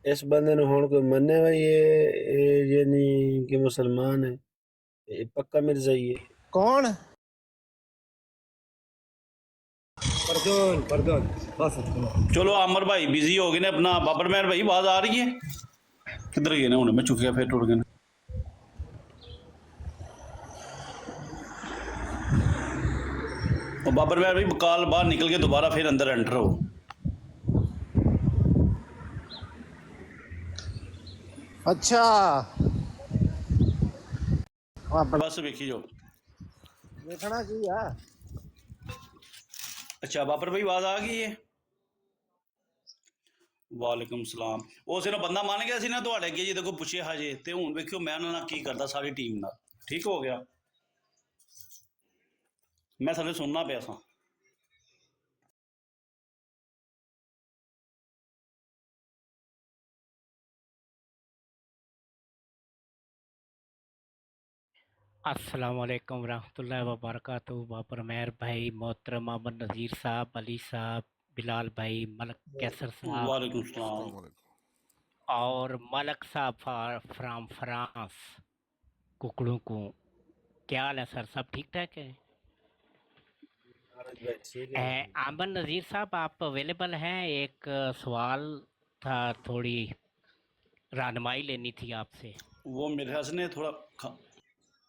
इस बंदे ने हुण कोई मन्ने भाई ये नहीं कि मुसलमान है, ये पक्का मिर्जाई है। कौन? परदोन परदोन बस। चलो अमर भाई बिजी हो गए ने अपना। बाबर मेहर भाई आवाज आ रही है? किधर गए ने? मैं चुकिया फिर टुट गए। और बाबर मेहर भाई काल बाहर निकल के दोबारा फिर अंदर एंटर हो। अच्छा बस वेखी जाओ। देखना की है। अच्छा बाबर भाई आवाज आ गई है। वालेकुम सलाम। ਉਹ ਸਿਰੋਂ ਬੰਦਾ ਮੰਨ ਗਿਆ ਸੀ ਨਾ ਤੁਹਾਡੇ ਅੱਗੇ, ਜੀ ਦੇਖੋ ਪੁੱਛੇ ਹਜੇ ਤੇ ਹੁਣ ਵੇਖਿਓ ਮੈਂ ਉਹਨਾਂ ਨਾਲ ਕੀ ਕਰਦਾ ਸਾਰੀ ਟੀਮ ਨਾਲ। ਠੀਕ ਹੋ ਗਿਆ। ਮੈਂ ਥੱਲੇ ਸੁਣਨਾ ਪਿਆ ਸਾਂ। अस्सलाम वालेकुम रहमतुल्लाहि व बरकातहू। बाबर मेहर भाई, मोहतरम मोहम्मद नज़ीर साहब, अली साहब, बिलाल भाई, मलक कैसर साहब वालेकुम सलाम। और मलक साहब फ्राम फ्रांस कुकड़ों को। क्या हाल है सर? सब ठीक ठाक है? आरिफ भाई ठीक है। आमन नज़ीर साहब आप अवेलेबल हैं? एक सवाल था, थोड़ी रहनुमाई लेनी थी आपसे। वो मेरे हंस ने थोड़ा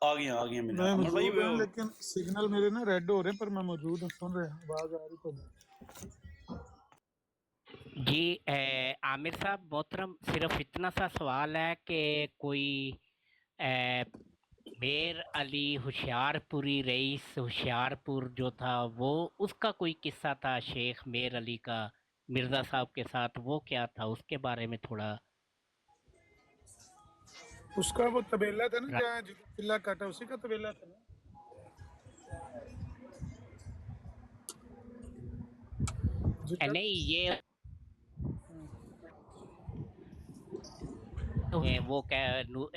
आ गया मेरे मैं अमर भाई। मौजूद हूँ लेकिन सिग्नल मेरे ना रेड हो रहे हैं, पर मैं मौजूद हूँ, सुन रहे हैं, आवाज आ रही तो नहीं। जी आमिर साहब मोहतरम, सिर्फ इतना सा सवाल है कि कोई मेर अली होशियारपुरी रईस होशियारपुर जो था वो, उसका कोई किस्सा था शेख मेर अली का मिर्ज़ा साहब के साथ, वो क्या था उसके बारे में थोड़ा। उसका वो तबेला था ना जहाँ चिल्ला काटा, उसी का तबेला था ना। नहीं ये तो वो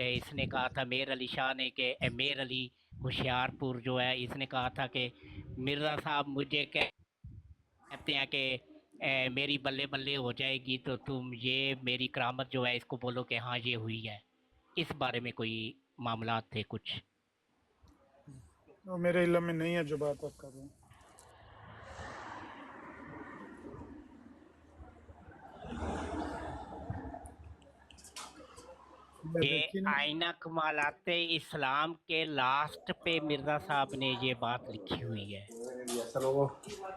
इसने कहा था मेर अली शाह ने कि मेर अली होशियारपुर जो है, इसने कहा था कि मिर्ज़ा साहब मुझे कहते हैं कि मेरी बल्ले बल्ले हो जाएगी तो तुम ये मेरी करामत जो है इसको बोलो कि हाँ ये हुई है। इस बारे में कोई मामला थे कुछ? वो मेरे इल्म में नहीं है जो बात आप कर रहे हैं। ये आईना कमालाते इस्लाम के लास्ट पे मिर्ज़ा साहब ने ये बात लिखी हुई है,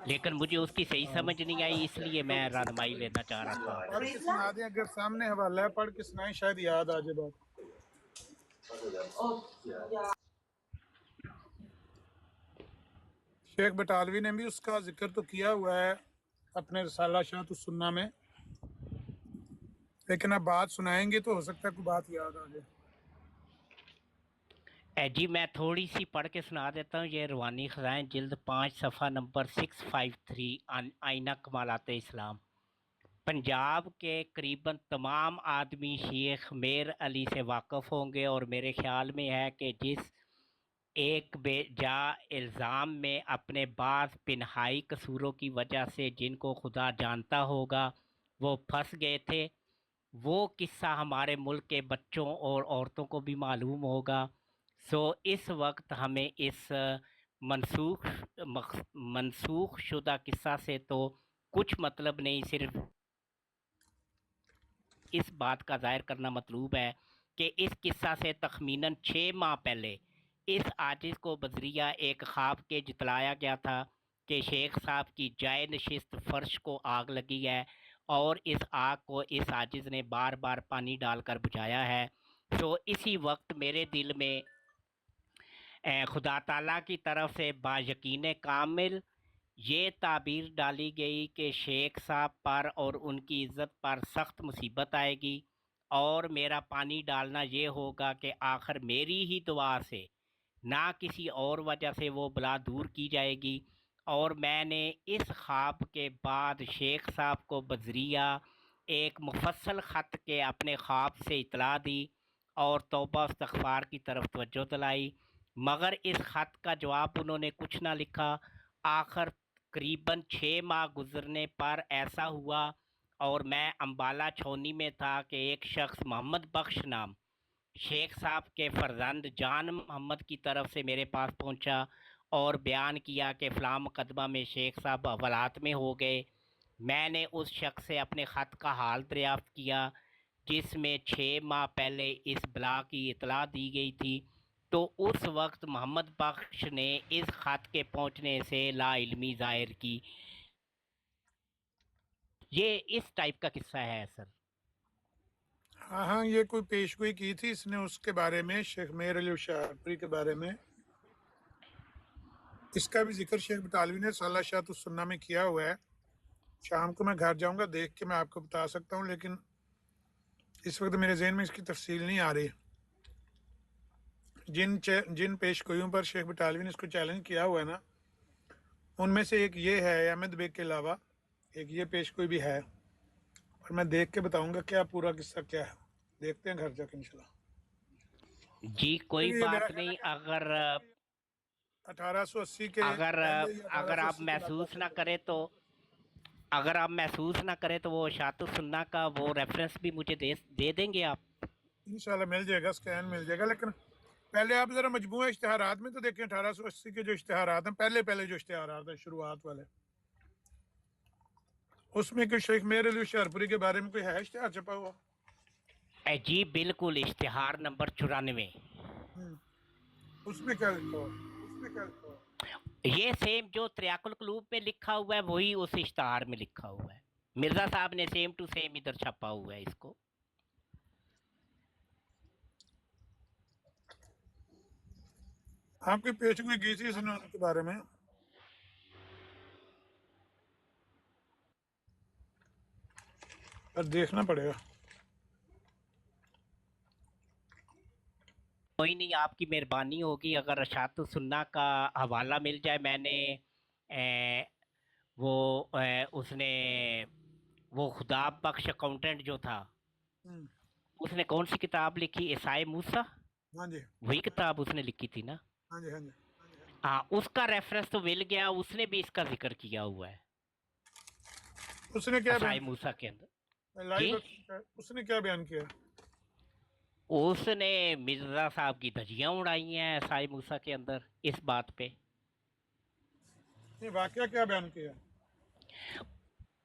लेकिन मुझे उसकी सही समझ नहीं आई, इसलिए मैं रहनुमाई लेना चाह रहा था। पढ़ के सुना दें, अगर सामने हवाला है पढ़ के सुनाएं, शायद याद आ जाए बात। शेख बटालवी ने भी उसका जिक्र तो किया हुआ है अपने रसाला शाह तो सुन्ना में, लेकिन अब बात सुनाएंगे तो हो सकता है कोई बात याद आ जाए। जी मैं थोड़ी सी पढ़ के सुना देता हूँ। ये रवानी ख़ज़ाइन जिल्द 5 सफ़ा नंबर 653 आईना कमालाते इस्लाम। पंजाब के करीबन तमाम आदमी शेख मेर अली से वाकिफ़ होंगे और मेरे ख़्याल में है कि जिस एक बेजा इल्ज़ाम में अपने बाज़ पिनहाई कसूरों की वजह से जिनको खुदा जानता होगा वो फंस गए थे, वो किस्सा हमारे मुल्क के बच्चों और औरतों को भी मालूम होगा। सो इस वक्त हमें इस मनसूख मनसूख शुदा किस्सा से तो कुछ मतलब नहीं, सिर्फ इस बात का ज़ाहिर करना मतलूब है कि इस किस्सा से तखमीनन 6 माह पहले इस आजिज़ को बजरिया एक ख्वाब के जितलाया गया था कि शेख साहब की जाए नशिस्त फ़र्श को आग लगी है और इस आग को इस आजिज़ ने बार बार पानी डालकर बुझाया है। तो इसी वक्त मेरे दिल में खुदा ताला की तरफ से बायकीन कामिल ये ताबीर डाली गई कि शेख साहब पर और उनकी इज़्ज़त पर सख्त मुसीबत आएगी और मेरा पानी डालना ये होगा कि आखिर मेरी ही दुआ से, ना किसी और वजह से, वो बला दूर की जाएगी। और मैंने इस ख्वाब के बाद शेख साहब को बजरिया एक मुफस्सल ख़त के अपने ख्वाब से इतला दी और तौबा इस्तग़फ़ार की तरफ तवज्जो दिलाई, मगर इस ख़त का जवाब उन्होंने कुछ ना लिखा। आखिर करीबन 6 माह गुजरने पर ऐसा हुआ और मैं अम्बाला छोनी में था कि एक शख्स मोहम्मद बख्श नाम शेख साहब के फर्जंद जान मोहम्मद की तरफ से मेरे पास पहुंचा और बयान किया कि फ़लाँ मुकदमा में शेख साहब हवालात में हो गए। मैंने उस शख्स से अपने ख़त का हाल दरियाफ़्त किया जिसमें 6 माह पहले इस बला की इतला दी गई थी। तो उस वक्त मोहम्मद बख्श ने इस ख़त के पहुंचने से लाइल्मी ज़ाहिर की। ये इस टाइप का किस्सा है सर। हाँ हाँ, ये कोई पेशगोई की थी इसने उसके बारे में, शेख मेर अली शाहपुरी के बारे में। इसका भी जिक्र शेख बटालवी ने साला शाह सुन्ना में किया हुआ है। शाम को मैं घर जाऊंगा, देख के मैं आपको बता सकता हूँ, लेकिन इस वक्त मेरे जहन में इसकी तफसील नहीं आ रही। जिन पेशगोइयों पर शेख बटालवी ने इसको चैलेंज किया हुआ है ना, उनमें से एक ये है, अहमद बेग के अलावा एक ये पेशगोई भी है, और मैं देख के बताऊंगा क्या पूरा किस्सा क्या है। देखते हैं घर जाके इंशाल्लाह। जी कोई ये बात मेरा ख्याल है नहीं। कि अगर 1880 के अगर पहले या अगर आप 1880 के महसूस ना बाद करें तो अगर आप महसूस ना करें तो वो शातु सुन्ना का वो रेफरेंस भी मुझे दे देंगे आप। इंशाल्लाह मिल जाएगा, स्कैन मिल जाएगा। लेकिन पहले आप जरा मजमूआ इश्तिहारात में तो देखें, 1880 के जो इश्तिहारात हैं, पहले पहले जो इश्तिहारात हैं शुरुआत वाले, उसमें कोई शेख मेर अली शाहपुरी के बारे में कोई है इश्तिहार छपा हुआ? जी बिल्कुल, इश्तिहार नंबर 94। उसमें क्या लिखा हुआ? उसमें क्या लिखा हुआ? ये सेम जो त्रियाकुल क्लूब में लिखा हुआ है वही उस इश्तिहार में लिखा हुआ है। मिर्जा साहब ने सेम टू सेम इधर छपा हुआ है इसको। आपकी पेशगोई की थी इसने उनके बारे में? पर देखना पड़ेगा। कोई नहीं, आपकी मेहरबानी होगी अगर शातु सुन्ना का हवाला मिल जाए। मैंने उसने वो खुदा बख्श अकाउंटेंट जो था, उसने कौन सी किताब लिखी, ईसाई मूसा, हाँ जी, वही किताब उसने लिखी थी ना? हाँ जी, हाँ जी। हाँ, उसका रेफरेंस तो मिल गया। उसने भी इसका जिक्र किया हुआ है उसने क्या ईसाई बयान मूसा के अंदर। लाइव? जी, उसने क्या बयान किया? उसने मिर्जा साहब की धज्जियां उड़ाई हैं ईसाई मूसा के अंदर इस बात पे। ये वाकया क्या बयान किया?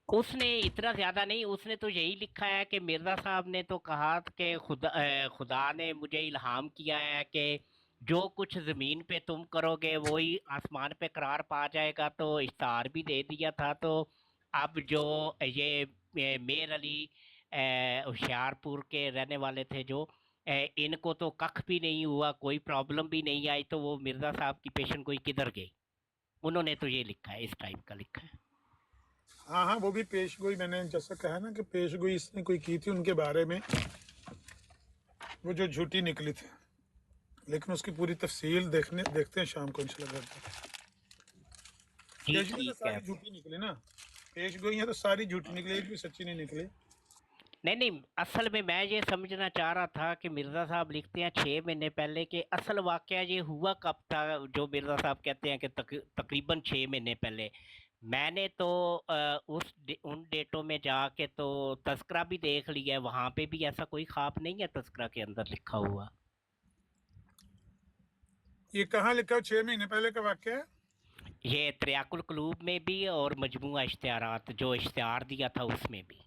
उसने इतना ज्यादा नहीं, उसने तो यही लिखा है कि मिर्जा साहब ने तो कहा कि खुदा ने मुझे इल्हाम किया है कि जो कुछ ज़मीन पे तुम करोगे वही आसमान पे करार पा जाएगा। तो इश्तार भी दे दिया था। तो अब जो ये मेर अली होशियारपुर के रहने वाले थे जो इनको तो कख भी नहीं हुआ, कोई प्रॉब्लम भी नहीं आई, तो वो मिर्जा साहब की पेशन गोई किधर गई? उन्होंने तो ये लिखा है, इस टाइप का लिखा है। हाँ हाँ, वो भी पेशगोई, मैंने जैसा कहा ना कि पेशगोई इसने कोई की थी उनके बारे में, वो जो झूठी निकली थी। लेकिन उसकी पूरी तफसील देखते हैं शाम को इंशाल्लाह। जी पेशगोई तो ठीक है। सारी झूठी निकली ना, पेशगोई तो सारी झूठी निकली, एक भी सच्ची नहीं निकली। नहीं, असल में मैं ये समझना चाह रहा था कि मिर्ज़ा साहब लिखते हैं 6 महीने पहले के, असल वाक़या ये हुआ कब था जो मिर्ज़ा साहब कहते हैं कि तकरीबन 6 महीने पहले। मैंने तो उन डेटों में जाके तो तज़किरा भी देख लिया है, वहाँ पे भी ऐसा कोई ख्वाब नहीं है तज़किरा के अंदर लिखा हुआ। ये कहाँ लिखा? 6 महीने पहले का वाक्य है? ये त्रियाकुल क्लूब में भी और मजमूआ इश्तिहारात जो इश्तिहार दिया था उसमें भी।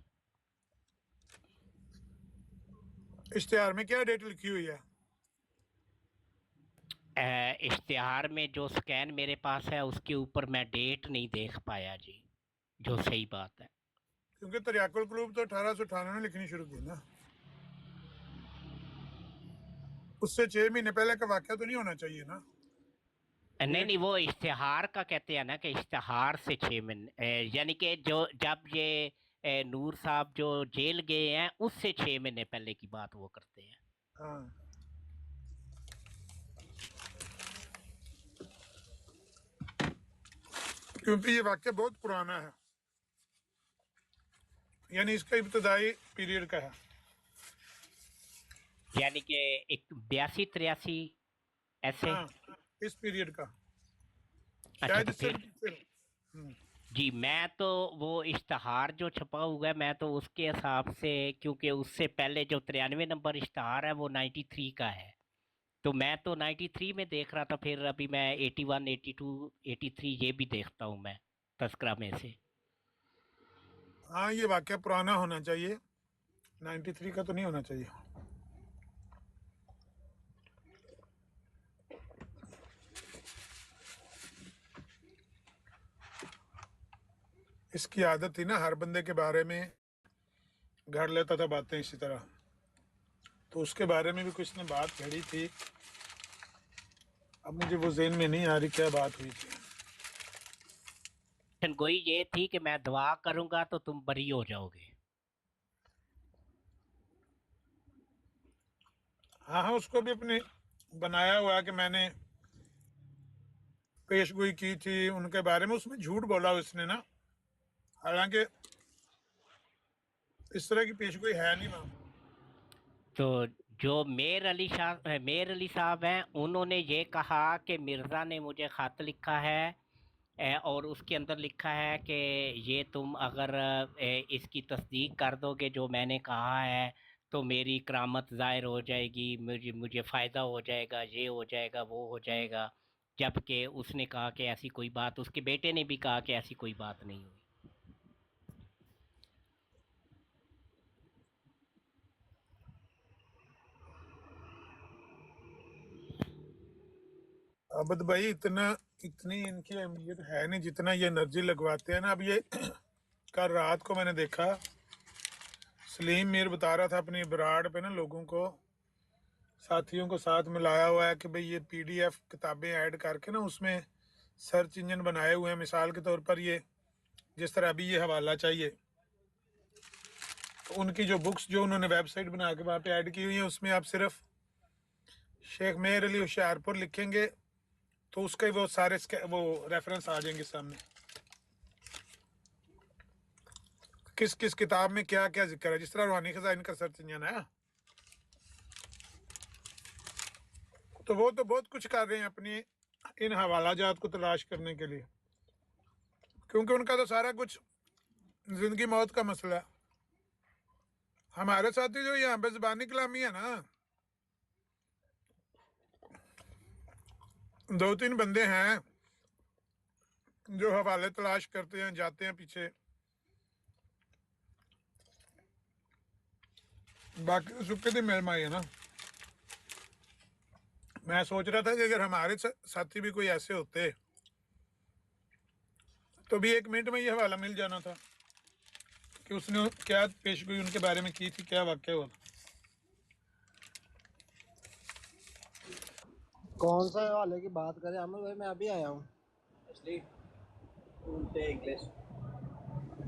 इश्तिहार में क्या डेट लिखी हुई है? इश्तिहार में जो स्कैन मेरे पास है उसके ऊपर मैं डेट नहीं देख पाया जी, जो सही बात है। क्योंकि तरियाकुल क्लूब तो 1898 में लिखनी शुरू की ना, उससे 6 महीने पहले का वाक्य तो नहीं होना चाहिए ना। नहीं, वो इश्तिहार का कहते हैं ना कि इश्तिहार से 6 महीने, यानी कि जो जब ये नूर साहब जो जेल गए हैं उससे 6 महीने पहले की बात वो करते हैं। हाँ, क्योंकि ये वाक्य बहुत पुराना है, यानी इसका इब्तदाई पीरियड का है, यानी कि एक 82-83 ऐसे। हाँ, इस पीरियड का। अच्छा, शायद तो इससे फिर भी पीछे। जी, मैं तो वो इश्तहार जो छपा हुआ है मैं तो उसके हिसाब से, क्योंकि उससे पहले जो 93 नंबर इश्तहार है वो 93 का है, तो मैं तो 93 में देख रहा था, फिर अभी मैं 81, 82, 83 ये भी देखता हूँ मैं तस्करा में से। हाँ, ये वाकया पुराना होना चाहिए, 93 का तो नहीं होना चाहिए। इसकी आदत थी ना, हर बंदे के बारे में घर लेता था बातें इसी तरह, तो उसके बारे में भी कुछ ने बात घड़ी थी। अब मुझे वो ज़हन में नहीं आ रही क्या बात हुई थी। गोई ये थी कि मैं दुआ करूंगा तो तुम बरी हो जाओगे। हाँ हाँ, उसको भी अपने बनाया हुआ है कि मैंने पेशगोई की थी उनके बारे में, उसमें झूठ बोला उसने ना, हालांकि इस तरह की पेशगोई है नहीं वहाँ। तो जो मेर अली साहब हैं, उन्होंने ये कहा कि मिर्ज़ा ने मुझे ख़त लिखा है और उसके अंदर लिखा है कि ये तुम अगर इसकी तस्दीक कर दोगे जो मैंने कहा है तो मेरी करामत ज़ाहिर हो जाएगी, मुझे मुझे फ़ायदा हो जाएगा, ये हो जाएगा, वो हो जाएगा। जबकि उसने कहा कि ऐसी कोई बात, उसके बेटे ने भी कहा कि ऐसी कोई बात नहीं हुई। अबद भाई, इतनी इनकी अहमियत है नहीं जितना ये एनर्जी लगवाते हैं ना। अब ये कल रात को मैंने देखा, सलीम मीर बता रहा था अपनी बराड़ पे ना लोगों को, साथियों को साथ मिलाया हुआ है कि भाई ये PDF किताबें ऐड करके ना उसमें सर्च इंजन बनाए हुए हैं। मिसाल के तौर पर ये जिस तरह अभी ये हवाला चाहिए, तो उनकी जो बुक्स जो उन्होंने वेबसाइट बना के वहाँ पे ऐड की हुई है, उसमें आप सिर्फ शेख मेहर अली होशियारपुर लिखेंगे तो उसके वो सारे वो रेफरेंस आ जाएंगे सामने, किस किस किताब में क्या क्या जिक्र है, जिस तरह रूहानी खजाइन का सर्च इंजन है। तो वो तो बहुत कुछ कर रहे हैं अपनी इन हवाला जात को तलाश करने के लिए, क्योंकि उनका तो सारा कुछ जिंदगी मौत का मसला है। हमारे साथी जो यहाँ पे ज़बानी कलामी है ना, 2-3 बंदे हैं जो हवाले तलाश करते हैं, जाते हैं पीछे, बाकी तो सुखे दी मेहरबानी है ना। मैं सोच रहा था कि अगर हमारे साथी भी कोई ऐसे होते तो भी 1 मिनट में ये हवाला मिल जाना था कि उसने क्या पेशगोई उनके बारे में की थी, क्या वाक्य हुआ। कौन सा हवाले की बात करें आमिर भाई, मैं अभी आया हूँ।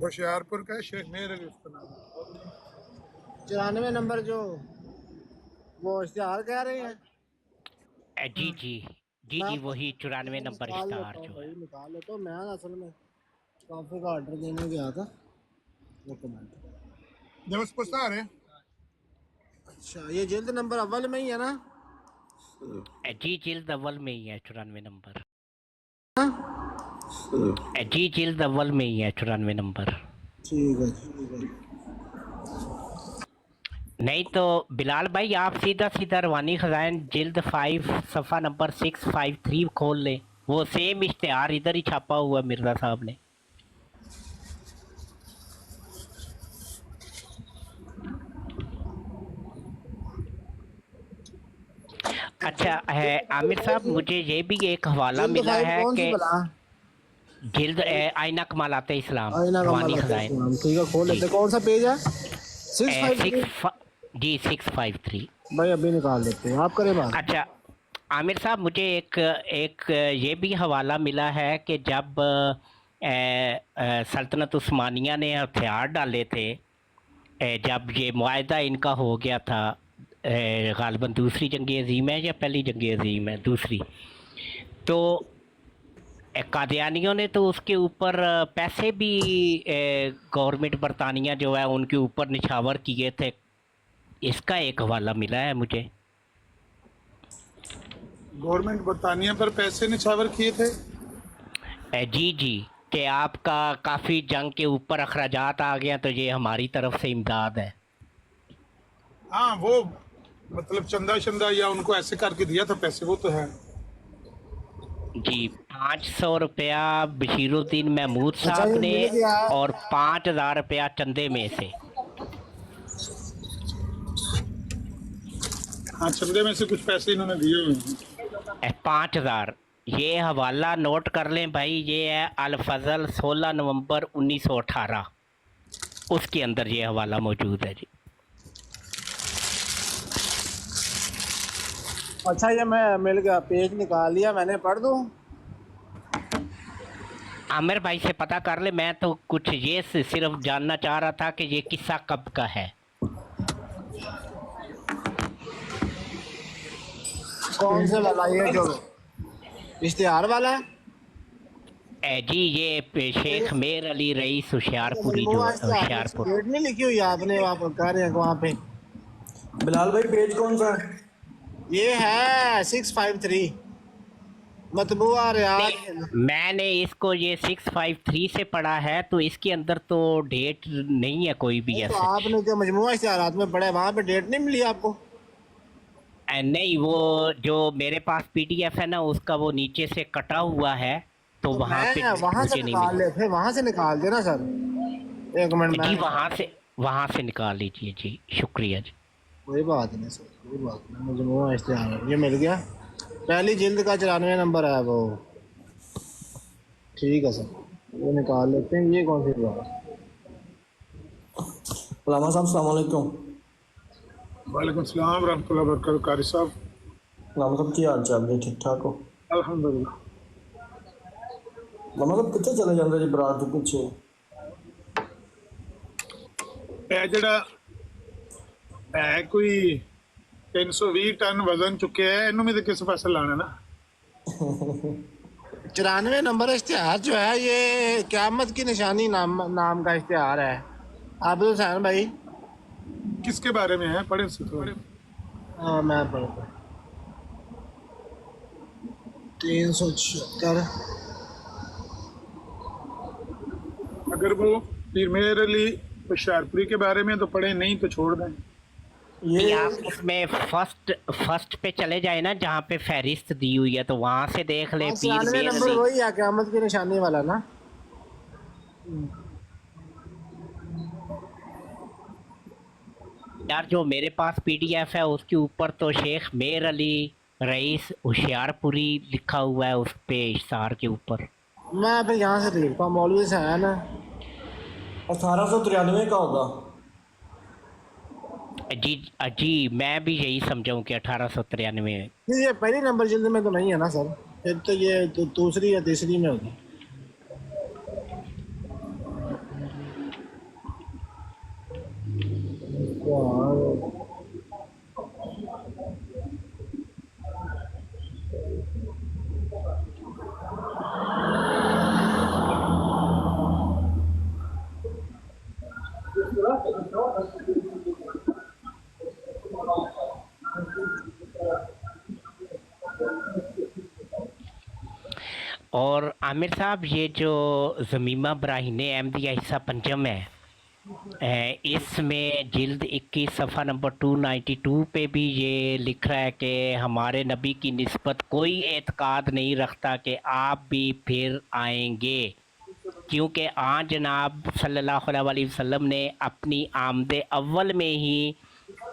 होशियारपुर का है, शेख मेहर अली उसका नाम है। 94 नंबर जो वो इश्तिहार कह रहे हैं। जी जी जी मैं जी, वही 94 नंबर निकाल इश्तहार लेता हूँ जो भाई, है। निकाल लेता हूँ। मैं असल में कॉफ़ी का ऑर्डर देने गया था। एक मिनट। जब उसको आ रहे हैं। अच्छा, ये जिल्द नंबर अव्वल में ही है ना? जी जिल्द अव्वल में ही है 94 नंबर। हाँ? जी जिल्द अव्वल में ही है 94 नंबर। ठीक है, ठीक है। नहीं तो बिलाल भाई आप सीधा सीधा रवानी खजाइन जिल्द 5 सफ़ा नंबर 653 खोल लें, वो सेम इश्तिहार इधर ही छापा हुआ है मिर्ज़ा साहब ने। अच्छा है आमिर साहब, मुझे ये भी एक हवाला जिल्द मिला 5 है कौन सी कि बला? जिल्द आइना कमालाते इस्लाम आईना रवानी कमाल खजाइन। ठीक है, खोल जी लेते। कौन सा पेज है? 653। जी 653। भाई अभी निकाल लेते हैं, आप करें बात। अच्छा आमिर साहब, मुझे एक एक ये भी हवाला मिला है कि जब सल्तनत उस्मानिया ने हथियार डाले थे, जब ये मुआहदा इनका हो गया था, गालिबन दूसरी जंग अज़ीम है या पहली जंग अज़ीम है, दूसरी, तो कादियानियों ने तो उसके ऊपर पैसे भी गवर्नमेंट बरतानिया जो है उनके ऊपर निछावर किए थे। इसका एक हवाला मिला है मुझे। गवर्नमेंट बरतानिया पर पैसे निछावर किए थे। जी जी, कि आपका काफ़ी जंग के ऊपर अखराजात आ गया, तो ये हमारी तरफ से इमदाद है। हाँ, वो मतलब चंदा शंदा या उनको ऐसे करके दिया था पैसे, वो तो है। जी, 500 रुपया बशीरुद्दीन महमूद अच्छा, साहब ये ने मिल गया। और 5000 रुपया चंदे में से। हाँ, चंदे में से कुछ पैसे इन्होंने दिए हुए हैं। 5000, ये हवाला नोट कर लें भाई, ये है अल फजल 16 नवंबर 1918, उसके अंदर ये हवाला मौजूद है जी। अच्छा, ये मैं मिल गया, पेज निकाल लिया मैंने, पढ़ दूं? आमिर भाई से पता कर ले, मैं तो कुछ ये सिर्फ जानना चाह रहा था कि ये किस्सा कब का है। कौन से वाला, ये जो इश्तिहार वाला है? जी, ये शेख मेर अली रईस होशियारपुरी, जो होशियारपुर। डेट नहीं लिखी हुई आपने, आप कह रहे हैं वहाँ पे? बिलाल भाई पेज कौन सा है? ये है 653 मतबूआ रियाज। मैंने इसको ये 653 से पढ़ा है, तो इसके अंदर तो डेट नहीं है कोई भी तो ऐसे। आपने जो मजमुआ इश्तिहारात में पढ़ा है वहाँ पे डेट नहीं मिली आपको? नहीं, वो जो मेरे पास पीडीएफ है ना, उसका वो नीचे से कटा हुआ है, तो वहाँ पे वहाँ से मुझे नहीं निकाल मिला। ले, फिर वहाँ से निकाल देना सर, एक मिनट जी, में। वहाँ से निकाल लीजिए जी, शुक्रिया जी। कोई बात नहीं सर, कोई बात नहीं। मजमुआ इश्तिहार ये मिल गया, पहली जिल्द का 94 नंबर है वो। ठीक है सर, वो निकाल लेते हैं। ये कौन सी बात? लामा साहब सलाम अलैकुम। वालेकुम सलाम रहमतुल्लाहि व बरकातहू। कारी साहब, लामा साहब की हाल चाल जी, ठीक ठाक हो? अल्हम्दुलिल्लाह। लामा साहब कितने चले जाते जी बरात के पिछे? ਇਹ ਜਿਹੜਾ ਹੈ ਕੋਈ 320 टन वजन चुके है, इन्हों में तो किस पासे लाना ना। 94 नंबर इश्तिहार जो है ये क़यामत की निशानी नाम का इश्तिहार है। आबिद हुसैन भाई, किसके बारे में है, पढ़े से थोड़े। हाँ मैं पढ़ता। 376। अगर वो पीर मेहर अली होशियारपुरी के बारे में तो पढ़े, नहीं तो छोड़ दें। ये आप उसमें फर्स्ट पे चले जाए ना, जहाँ पे फहरिस्त दी हुई है, तो वहाँ से देख ले। पीर 96 मेर नंबर अली, वही है क़यामत की निशानी वाला ना। यार जो मेरे पास पीडीएफ है उसके ऊपर तो शेख मेर अली रईस होशियारपुरी लिखा हुआ है, उस पे इश्तार के ऊपर। मैं फिर यहाँ से देखता हूँ, मौलवी से है ना। 1893 का होगा। जी, मैं भी यही समझा हूँ कि 1893 में। नहीं, ये पहली नंबर जिल्द में तो नहीं है ना सर, फिर तो ये तो दूसरी या तीसरी में होगी। और आमिर साहब, ये जो ज़मीमा ब्राहीन अहमदिया हिस्सा पंजम है, इसमें जिल्द 21 सफ़ा नंबर 292 पे भी ये लिख रहा है कि हमारे नबी की निस्बत कोई एतकाद नहीं रखता कि आप भी फिर आएंगे, क्योंकि आज जनाब सल्लल्लाहु अलैहि वसल्लम ने अपनी आमदे अव्वल में ही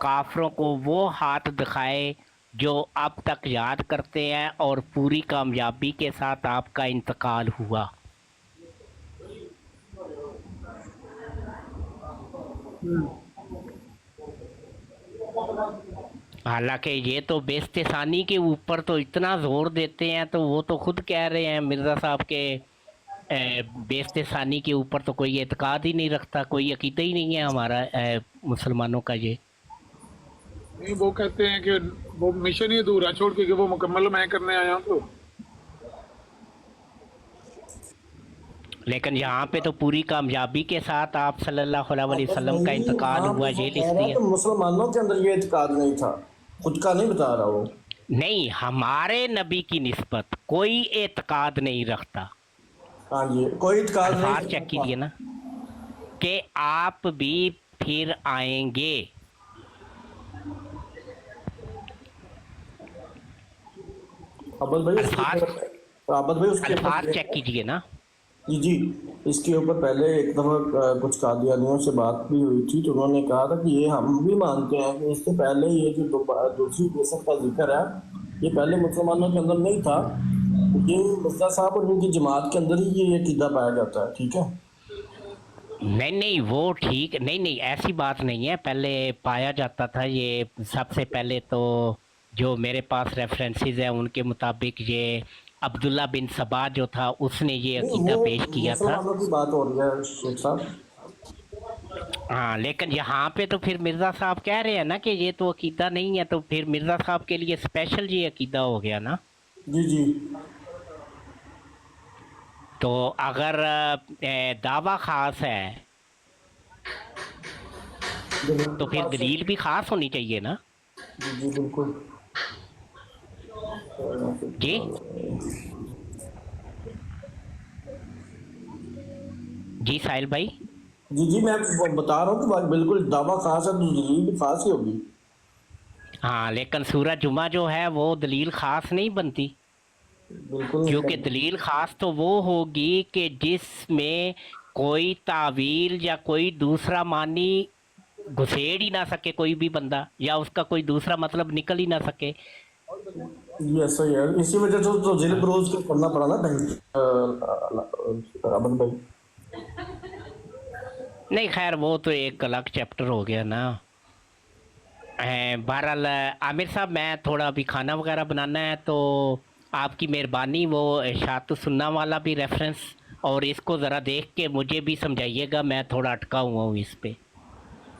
काफरों को वो हाथ दिखाए जो अब तक याद करते हैं, और पूरी कामयाबी के साथ आपका इंतकाल हुआ। हालांकि ये तो बेइस्तिसानी के ऊपर तो इतना जोर देते हैं, तो वो तो खुद कह रहे हैं मिर्ज़ा साहब के बेइस्तिसानी के ऊपर तो कोई एतकाद ही नहीं रखता, कोई अकीदा ही नहीं है हमारा मुसलमानों का। ये नहीं, वो कहते हैं कि वो मिशन ही अधूरा छोड़ के कि वो मुकम्मल मैं करने आया हूँ। तो लेकिन यहाँ पे तो पूरी कामयाबी के साथ आप सल्लल्लाहु अलैहि वसल्लम का इंतकाल हुआ, ये लिख दिया। तो मुसलमानों के अंदर ये एतकाद नहीं था, खुद का नहीं बता रहा वो। नहीं, हमारे नबी की निस्बत कोई एतकाद नहीं रखता। हाँ जी, कोई इत्काद अल्फाज नहीं चेक कीजिए ना कि आप भी फिर आएंगे। अब्बल भाई अब्बल भाई उसके अल्फाज ऊपर चेक कीजिए ना। जी, इसके ऊपर पहले एक दफा कुछ कादियानियों से बात भी हुई थी, तो उन्होंने कहा था कि ये हम भी मानते हैं कि इससे पहले ये जो दूसरी किस्म का जिक्र है, ये पहले मुसलमानों के अंदर नहीं था। ये मिर्जा साहब और उनकी जमात के अंदर ही ये अकीदा पाया जाता है। ठीक है, नहीं नहीं, वो ठीक नहीं नहीं, ऐसी बात नहीं है, पहले पाया जाता था ये। सबसे पहले तो जो मेरे पास रेफरेंसेस है उनके मुताबिक ये अब्दुल्ला बिन सबा जो था उसने ये नहीं अकीदा वो पेश किया था। मुसलमानों की बात हो रही है शेख साहब। हाँ, लेकिन यहाँ पे तो फिर मिर्ज़ा साहब कह रहे हैं ना कि ये तो अकीदा नहीं है, तो फिर मिर्ज़ा साहब के लिए स्पेशल ये अकीदा हो गया ना। जी जी, तो अगर दावा खास है तो फिर दलील भी खास होनी चाहिए ना। जी जी बिल्कुल। जी जी साहिल भाई। जी जी, मैं बता रहा हूँ कि बात बिल्कुल दावा खास है तो दलील भी खास ही होगी। हाँ, लेकिन सूरह जुमा जो है वो दलील खास नहीं बनती, बिल्कुल नहीं क्योंकि बनती। दलील खास तो वो होगी कि जिसमें कोई तावील या कोई दूसरा मानी घुसेड़ ही ना सके कोई भी बंदा, या उसका कोई दूसरा मतलब निकल ही ना सके। जी ऐसा ही है, इसी वजह से तो जेल बरोज के करना पड़ा ना भाई अमन भाई। नहीं खैर, वो तो एक अलग चैप्टर हो गया ना। बहरहाल आमिर साहब, मैं थोड़ा अभी खाना वगैरह बनाना है, तो आपकी मेहरबानी वो शातु सुन्ना वाला भी रेफरेंस और इसको ज़रा देख के मुझे भी समझाइएगा, मैं थोड़ा अटका हुआ हूँ इस पे।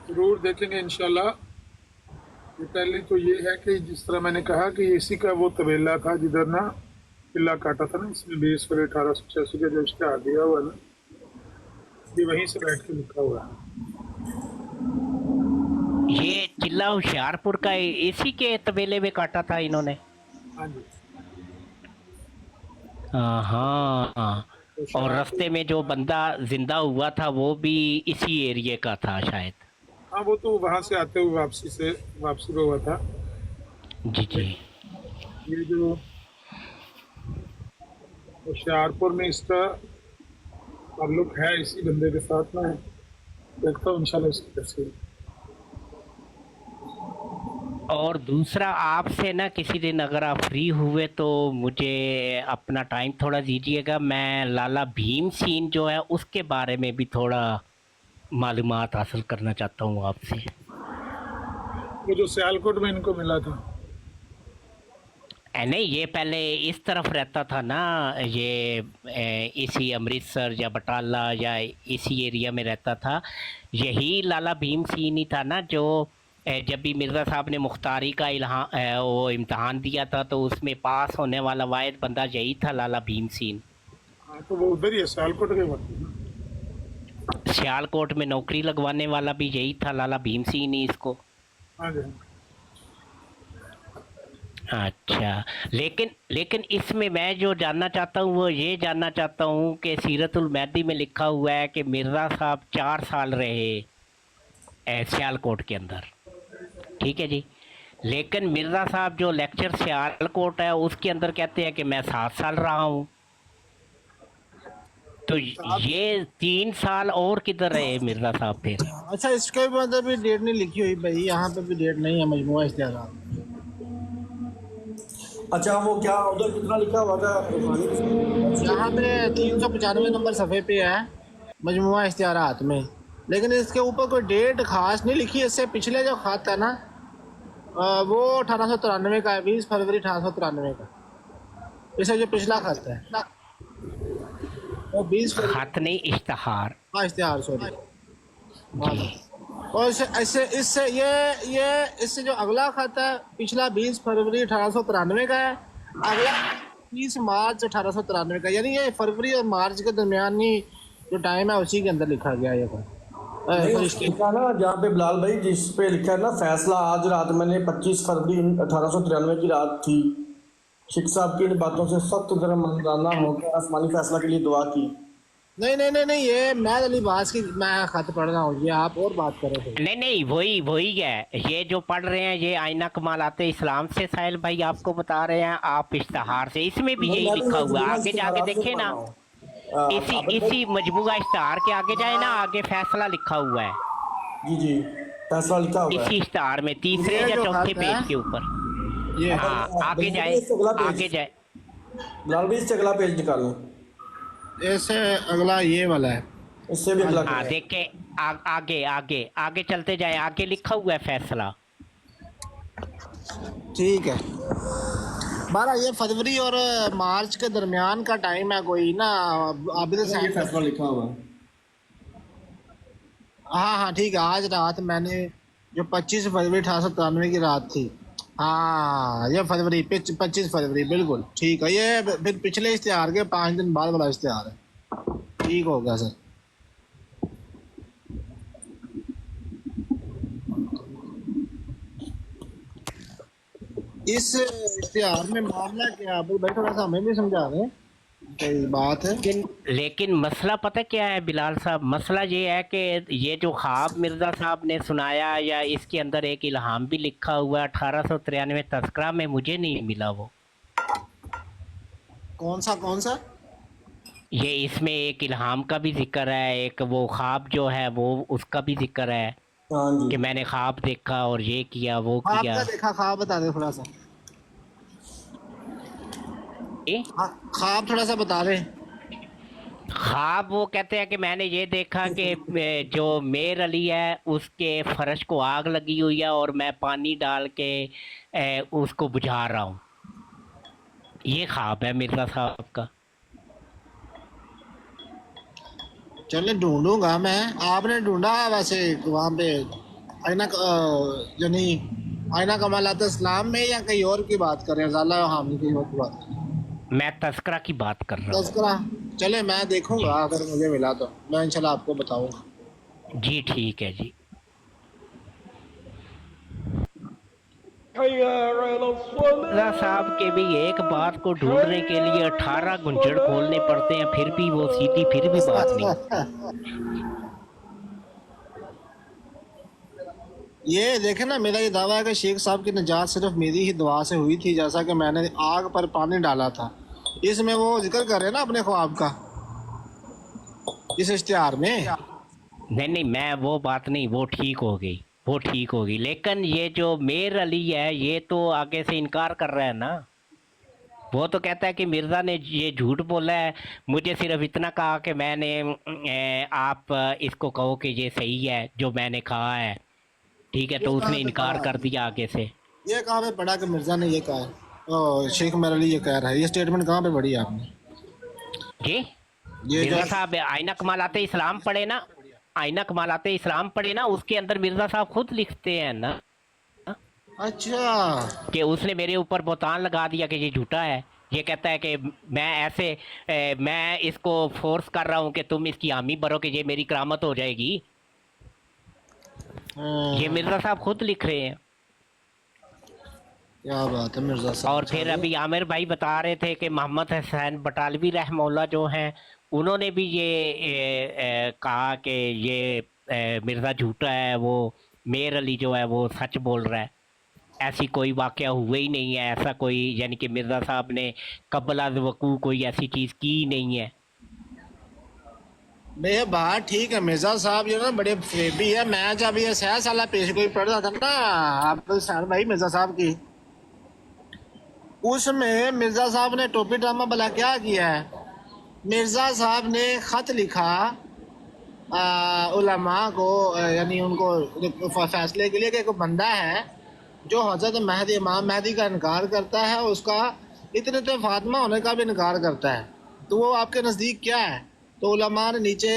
जरूर देखेंगे इंशाल्लाह। ये पहले तो ये है कि जिस तरह मैंने कहा कि इसी का वो तबेला था जिधर ना किला काटा था ना, इसमें 20 फरवरी 1886 का जो इश्तेहार दिया हुआ ना, ये वहीं से बैठ के लिखा हुआ है। ये किला होशियारपुर का इसी के तबेले में काटा था इन्होंने। हाँ जी, हाँ, और रास्ते में जो बंदा जिंदा हुआ था वो भी इसी एरिया का था शायद। हाँ वो तो वहाँ से आते हुए वापसी पे हुआ था। जी जी। ये जो होशियारपुर में इसका ताल्लुक है इसी बंदे के साथ, मैं देखता हूँ इंशाल्लाह इसकी तफसील। और दूसरा, आपसे ना किसी दिन अगर आप फ्री हुए तो मुझे अपना टाइम थोड़ा दीजिएगा, मैं लाला भीम सिंह जो है उसके बारे में भी थोड़ा मालूमात हासिल करना चाहता हूँ आपसे। वो जो सियालकोट में इनको मिला था। नहीं, ये पहले इस तरफ रहता था ना, ये इसी अमृतसर या बटाला या इसी एरिया में रहता था। यही लाला भीम सिंह ही था ना जो जब भी मिर्ज़ा साहब ने मुख्तारी का वो इम्तहान दिया था तो उसमें पास होने वाला वाहिद बंदा यही था, लाला भीम सिंह। हाँ तो वो उधर ही है, सियालकोट के वक्त। सियालकोट में नौकरी लगवाने वाला भी यही था, लाला भीम सिंह ने इसको। हाँ जी। अच्छा, लेकिन इसमें मैं जो जानना चाहता हूँ वो ये जानना चाहता हूँ कि सीरतुल महदी में लिखा हुआ है कि मिर्ज़ा साहब 4 साल रहे सियालकोट के अंदर, ठीक है जी। लेकिन मिर्ज़ा साहब जो लेक्चर सियालकोट है उसके अंदर कहते हैं कि मैं 7 साल रहा हूँ, तो ये 3 साल और किधर रहे मिर्ज़ा साहब फिर? अच्छा, इसके भी मतलब भी डेट नहीं लिखी हुई भाई, यहाँ पे भी डेट नहीं है मजमुआ इश्तिहारात। अच्छा, वो क्या उधर कितना लिखा हुआ था? यहाँ पे 395 नंबर सफ़े पे है मजमुआ इश्तिहारात में, लेकिन इसके ऊपर कोई डेट खास नहीं लिखी। इससे पिछले जो खत है ना वो 1893 का है, 20 फरवरी 1893 का। इससे जो पिछला खत है वो 20 फरवरी, खत नहीं, इश्तिहार। हाँ इश्तिहार, सॉरी। जी। और इससे जो अगला खत है पिछला 20 फरवरी 1893 का है, अगला 30 मार्च 1893 का, यानी ये फरवरी और मार्च के दरमियानी जो टाइम है उसी के अंदर लिखा गया ये खत। लिखा ना जहाँ पे बिलाल भाई जिस पे लिखा है ना, फैसला आज रात मैंने 25 फरवरी 1893 की रात थी, शेख साहब की इन बातों से सख्त दरमंदाना होकर आसमानी फैसला के लिए दुआ की। नहीं नहीं नहीं नहीं, ये मैं अली बास की मैं खत पढ़ रहा हूँ, ये आप और बात कर रहे थे। नहीं नहीं, वही वही है, ये जो पढ़ रहे हैं ये आईना कमालाते इस्लाम से साहिल भाई आपको बता रहे हैं, आप इश्तहार से, इसमें भी यही लिखा हुआ है, आगे जाके देखे ना, इसी मजबूआ इश्तहार के आगे जाए ना, आगे फैसला लिखा हुआ है। जी जी, फैसला लिखा हुआ इसी है इश्तहार में तीसरे ये या जो चौथे खत है, पेज के ऊपर। ये हाँ, आगे जाए, आगे जाए। बिलाल भाई, इससे अगला पेज निकालें, ऐसे अगला ये वाला है। इससे भी अगला हाँ पेज। देखे, आगे आगे आगे चलते जाए, आगे लिखा हुआ है फैसला। ठीक है, 12 ये फरवरी और मार्च के दरमियान का टाइम है कोई ना, अभी तो ये फैसला लिखा हुआ है। हाँ हाँ ठीक है, आज रात मैंने जो 25 फरवरी 1893 की रात थी, हाँ ये फरवरी 25 फरवरी, बिल्कुल ठीक है। ये फिर पिछले इश्तिहार के 5 दिन बाद वाला इश्तिहार है, ठीक हो गया सर। इस इश्तिहार में मामला क्या है भाई, थोड़ा सा हमें भी समझा दें, कोई बात है। लेकिन मसला पता क्या है बिलाल साहब, मसला ये है कि ये जो ख्वाब मिर्ज़ा साहब ने सुनाया, या इसके अंदर एक इल्हाम भी लिखा हुआ है 1893 तस्करा में, मुझे नहीं मिला वो। कौन सा? ये इसमें एक इल्हाम का भी जिक्र है, एक वो ख्वाब जो है वो उसका भी जिक्र है हाँ जी, कि मैंने ख्वाब देखा और ये किया वो ख्वाब किया। का देखा, ख्वाब बता दे थोड़ा सा, ख्वाब थोड़ा सा बता दे। ख्वाब वो कहते हैं कि मैंने ये देखा कि जो मेर अली है उसके फर्श को आग लगी हुई है और मैं पानी डाल के उसको बुझा रहा हूँ। ये ख्वाब है मिर्ज़ा साहब का। चले ढूंढूंगा मैं, आपने ढूंढा वैसे वहाँ पे आईना यानी आईना कमालात इस्लाम में, या कहीं और की बात कर रहे हैं? ज़ाला हामी की और की बात कर रहे हैं? मैं तस्करा की बात कर रहा हूँ। तस्करा, चले मैं देखूंगा, अगर मुझे मिला तो मैं इंशाल्लाह आपको बताऊंगा। जी ठीक है जी। मिर्ज़ा साहब के भी एक बात को ढूंढने के लिए 18 गुंजड़ खोलने पड़ते हैं, फिर भी वो सीधी फिर भी बात नहीं। ये देखे ना, मेरा ये दावा है कि शेख साहब की निजात सिर्फ मेरी ही दुआ से हुई थी, जैसा कि मैंने आग पर पानी डाला था। इसमें वो जिक्र कर रहे हैं ना अपने ख्वाब का, इस इश्तिहार में। नहीं नहीं, मैं वो बात नहीं, वो ठीक हो गई, वो ठीक होगी, लेकिन ये जो मेर अली है ये तो आगे से इनकार कर रहा है ना। वो तो कहता है कि मिर्ज़ा ने ये झूठ बोला है, मुझे सिर्फ इतना कहा कि मैंने आप इसको कहो कि ये सही है जो मैंने कहा है, ठीक है, तो उसने इनकार कर दिया आगे से। ये कहाँ पे पढ़ा कि मिर्जा ने ये कहा है? शेख मेर अली ये कह रहा है, ये स्टेटमेंट कहाँ पे पढ़ी आपने? जी ये जो मिर्ज़ा साहब आईना कमालाते इस्लाम पढ़े ना, आईना कमालाते इस्लाम पढ़े ना, उसके अंदर मिर्ज़ा साहब खुद लिखते हैं ना अच्छा, कि उसने मेरे ऊपर बोतान लगा दिया कि ये झूठा है। ये कहता है कि मैं ऐसे मैं इसको फोर्स कर रहा हूँ कि तुम इसकी हामी भरो कि ये मेरी करामत हो जाएगी। ये मिर्ज़ा साहब खुद लिख रहे हैं। क्या बात है मिर्जा साहब। और फिर अभी आमिर भाई बता रहे थे कि मोहम्मद हुसैन बटालवी रहमहुल्लाह जो हैं, उन्होंने भी ये कहा कि ये मिर्ज़ा झूठा है, वो मेर अली जो है वो सच बोल रहा है। ऐसी कोई वाक़या हुआ ही नहीं है, ऐसा कोई, यानी कि मिर्ज़ा साहब ने कबल अज़ वक़ू कोई ऐसी चीज़ की ही नहीं है। नहीं बात ठीक है, मिर्जा साहब जो ना बड़े फेबी है। मैं जब ये 6 साल पेश गोई पढ़ रहा था ना आप हुसैन भाई मिर्जा साहब की, उसमें मिर्जा साहब ने टोपी ड्रामा भला क्या किया है? मिर्जा साहब ने खत लिखा उलमा को, यानी उनको फैसले के लिए कि एक बंदा है जो हजरत महदी इमाम महदी का इनकार करता है, उसका इतने तो फातिमा होने का भी इनकार करता है, तो वो आपके नज़दीक क्या है? तो उलमा ने नीचे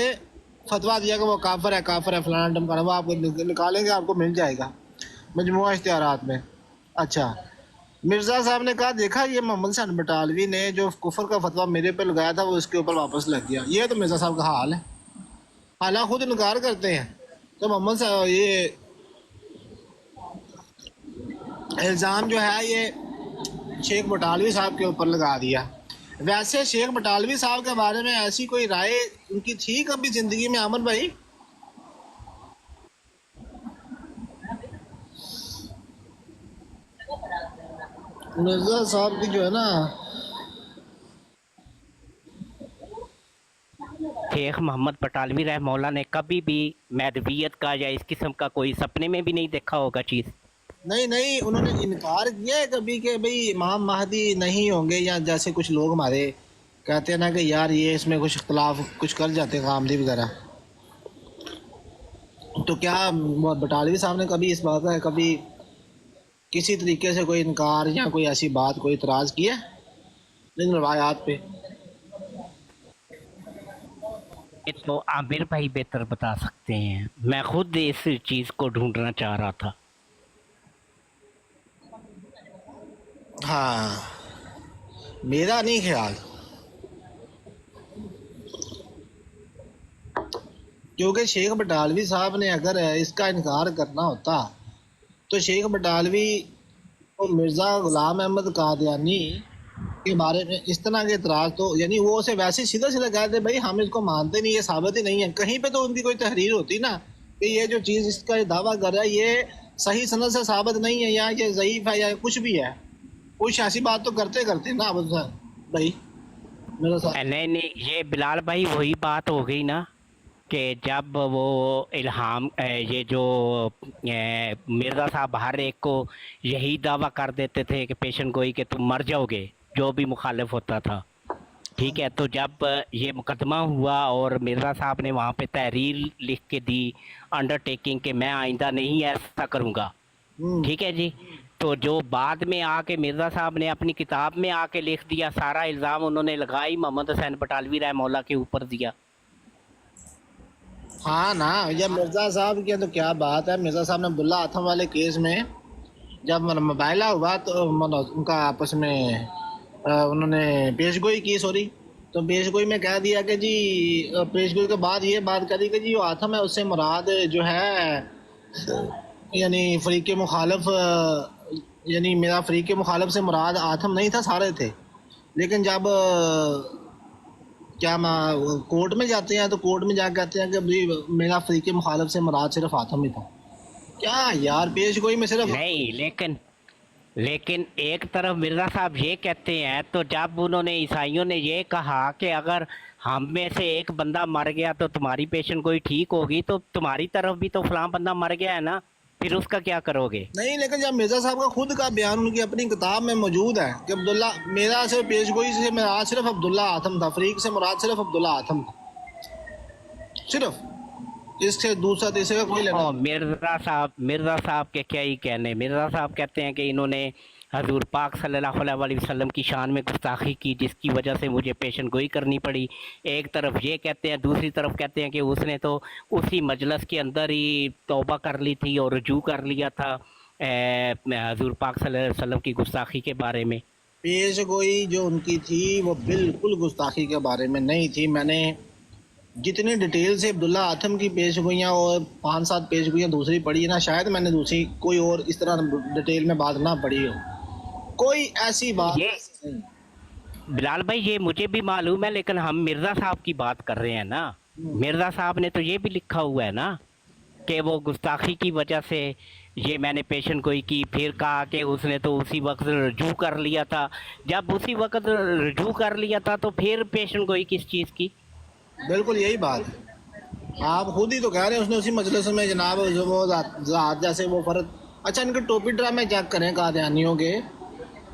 फतवा दिया कि वो काफिर है फलाना टमकाना, वो आपको निकालेंगे, आपको मिल जाएगा मजमुआ इश्तिहारात में। अच्छा, मिर्ज़ा साहब ने कहा देखा ये मोहम्मद हुसैन बटालवी ने जो कुफर का फतवा मेरे पे लगाया था वो इसके ऊपर वापस लग गया। ये तो मिर्ज़ा साहब का हाल है, हालांकि खुद इनकार करते हैं। तो मोहम्मद साहब ये इल्ज़ाम जो है ये शेख बटालवी साहब के ऊपर लगा दिया। वैसे शेख बटालवी साहब के बारे में ऐसी कोई राय उनकी थी कभी जिंदगी में अमर भाई? मिर्जा साहब की जो है ना, शेख मोहम्मद बटालवी रहमौला ने कभी भी मैदवियत का या इस किस्म का कोई सपने में भी नहीं देखा होगा चीज़। नहीं उन्होंने इनकार किया है कभी कि भाई इमाम महदी नहीं होंगे, या जैसे कुछ लोग हमारे कहते हैं ना कि यार ये इसमें कुछ इख्तलाफ कुछ कर जाते हैं कामली वगैरह, तो क्या वो बटालवी साहब ने कभी इस बात का कभी किसी तरीके से कोई इनकार या कोई ऐसी बात कोई इतराज़ किया इन रवायात पे? ये तो आमिर भाई बेहतर बता सकते हैं, मैं खुद इस चीज़ को ढूंढना चाह रहा था। हाँ, मेरा नहीं ख्याल, क्योंकि शेख बटालवी साहब ने अगर इसका इनकार करना होता तो शेख बटालवी और मिर्ज़ा गुलाम अहमद कादियानी के बारे में इस तरह के इतराज़ तो यानी वो उसे वैसे सीधा सीधा कहते भाई हम इसको मानते नहीं, ये साबित ही नहीं है। कहीं पे तो उनकी कोई तहरीर होती ना कि ये जो चीज़ इसका ये दावा कर रहा है ये सही सनद से साबित नहीं है, या ये ज़ईफ़ है, या कुछ भी है, कुछ ऐसी बात तो करते ना भाई मेरे साथ। नहीं, ये बिलाल भाई वही बात हो गई ना कि जब वो इल्हाम ये जो मिर्ज़ा साहब हर एक को यही दावा कर देते थे कि पेशन गोई कि तुम मर जाओगे, जो भी मुखालिफ होता था, ठीक है। तो जब ये मुकदमा हुआ और मिर्ज़ा साहब ने वहाँ पे तहरीर लिख के दी अंडरटेकिंग कि मैं आइंदा नहीं ऐसा करूँगा, ठीक है जी, तो जो बाद में आके मिर्ज़ा साहब ने अपनी किताब में आके लिख दिया, सारा इल्ज़ाम उन्होंने लगाई मोहम्मद हुसैन बटालवी रहमौला के ऊपर दिया। हाँ ना, जब मिर्ज़ा साहब की तो क्या बात है, मिर्ज़ा साहब ने अब्दुल्ला आथम वाले केस में जब मुबायला हुआ तो उनका आपस में उन्होंने पेशगोई की, सॉरी, तो पेशगोई में कह दिया कि जी, पेशगोई के बाद ये बात करी कि जी वो आथम है उससे मुराद जो है यानी फ़रीक़ मुखालिफ, यानी मेरा फ़रीक़ मुखालिफ से मुराद आथम नहीं था, सारे थे। लेकिन जब क्या कोर्ट में जाते हैं तो कोर्ट में जा कहते हैं कि भाई मेरा फ़रीक़ मुखालिफ से मुराद सिर्फ आथम ही था। क्या यार, पेशगोई में सिर्फ नहीं, लेकिन एक तरफ मिर्ज़ा साहब ये कहते हैं, तो जब उन्होंने ईसाइयों ने ये कहा कि अगर हम में से एक बंदा मर गया तो तुम्हारी पेशेंट कोई ठीक होगी, तो तुम्हारी तरफ भी तो फलां बंदा मर गया है ना, फिर उसका क्या करोगे? नहीं, लेकिन जब मिर्ज़ा साहब का खुद का बयान उनकी अपनी किताब में मौजूद है कि अब्दुल्ला मेरा सिर्फ पेशगोई से मुराद सिर्फ अब्दुल्ला आथम था, फ़रीक़ से मुराद सिर्फ अब्दुल्ला आथम था, सिर्फ, इससे दूसरा तीसरे का कोई लेना। मिर्ज़ा साहब के क्या ही कहने, मिर्ज़ा साहब कहते हैं कि इन्होंने हजूर पाक सल्लल्लाहु अलैहि वसल्लम की शान में गुस्ताखी की जिसकी वजह से मुझे पेशन गोई करनी पड़ी। एक तरफ ये कहते हैं, दूसरी तरफ कहते हैं कि उसने तो उसी मजलिस के अंदर ही तौबा कर ली थी और रुजू कर लिया था हजूर पाक सल्लल्लाहु अलैहि वसल्लम की गुस्ताखी के बारे में। पेशगोई जो उनकी थी वो बिल्कुल गुस्ताखी के बारे में नहीं थी। मैंने जितनी डिटेल से अब्दुल्ला आथम की पेशगोइयाँ और 5-7 पेशगोइयाँ दूसरी पढ़ी है ना, शायद मैंने दूसरी कोई और इस तरह डिटेल में बात ना पढ़ी हो, कोई ऐसी बात नहीं। बिलाल भाई ये मुझे भी मालूम है, लेकिन हम मिर्ज़ा साहब की बात कर रहे हैं ना। मिर्ज़ा साहब ने तो ये भी लिखा हुआ है ना कि वो गुस्ताखी की वजह से ये मैंने पेशन गोई की, फिर कहा कि उसने तो उसी वक्त रुजू कर लिया था। जब उसी वक्त रुजू कर लिया था तो फिर पेशन गोई किस चीज़ की? बिल्कुल यही बात है, आप खुद ही तो कह रहे हैं उसने उसी मजलिस में जनाब वो जैसे वो फर्क। अच्छा, इनके टोपी ड्रामे चेक करें कादियानियों के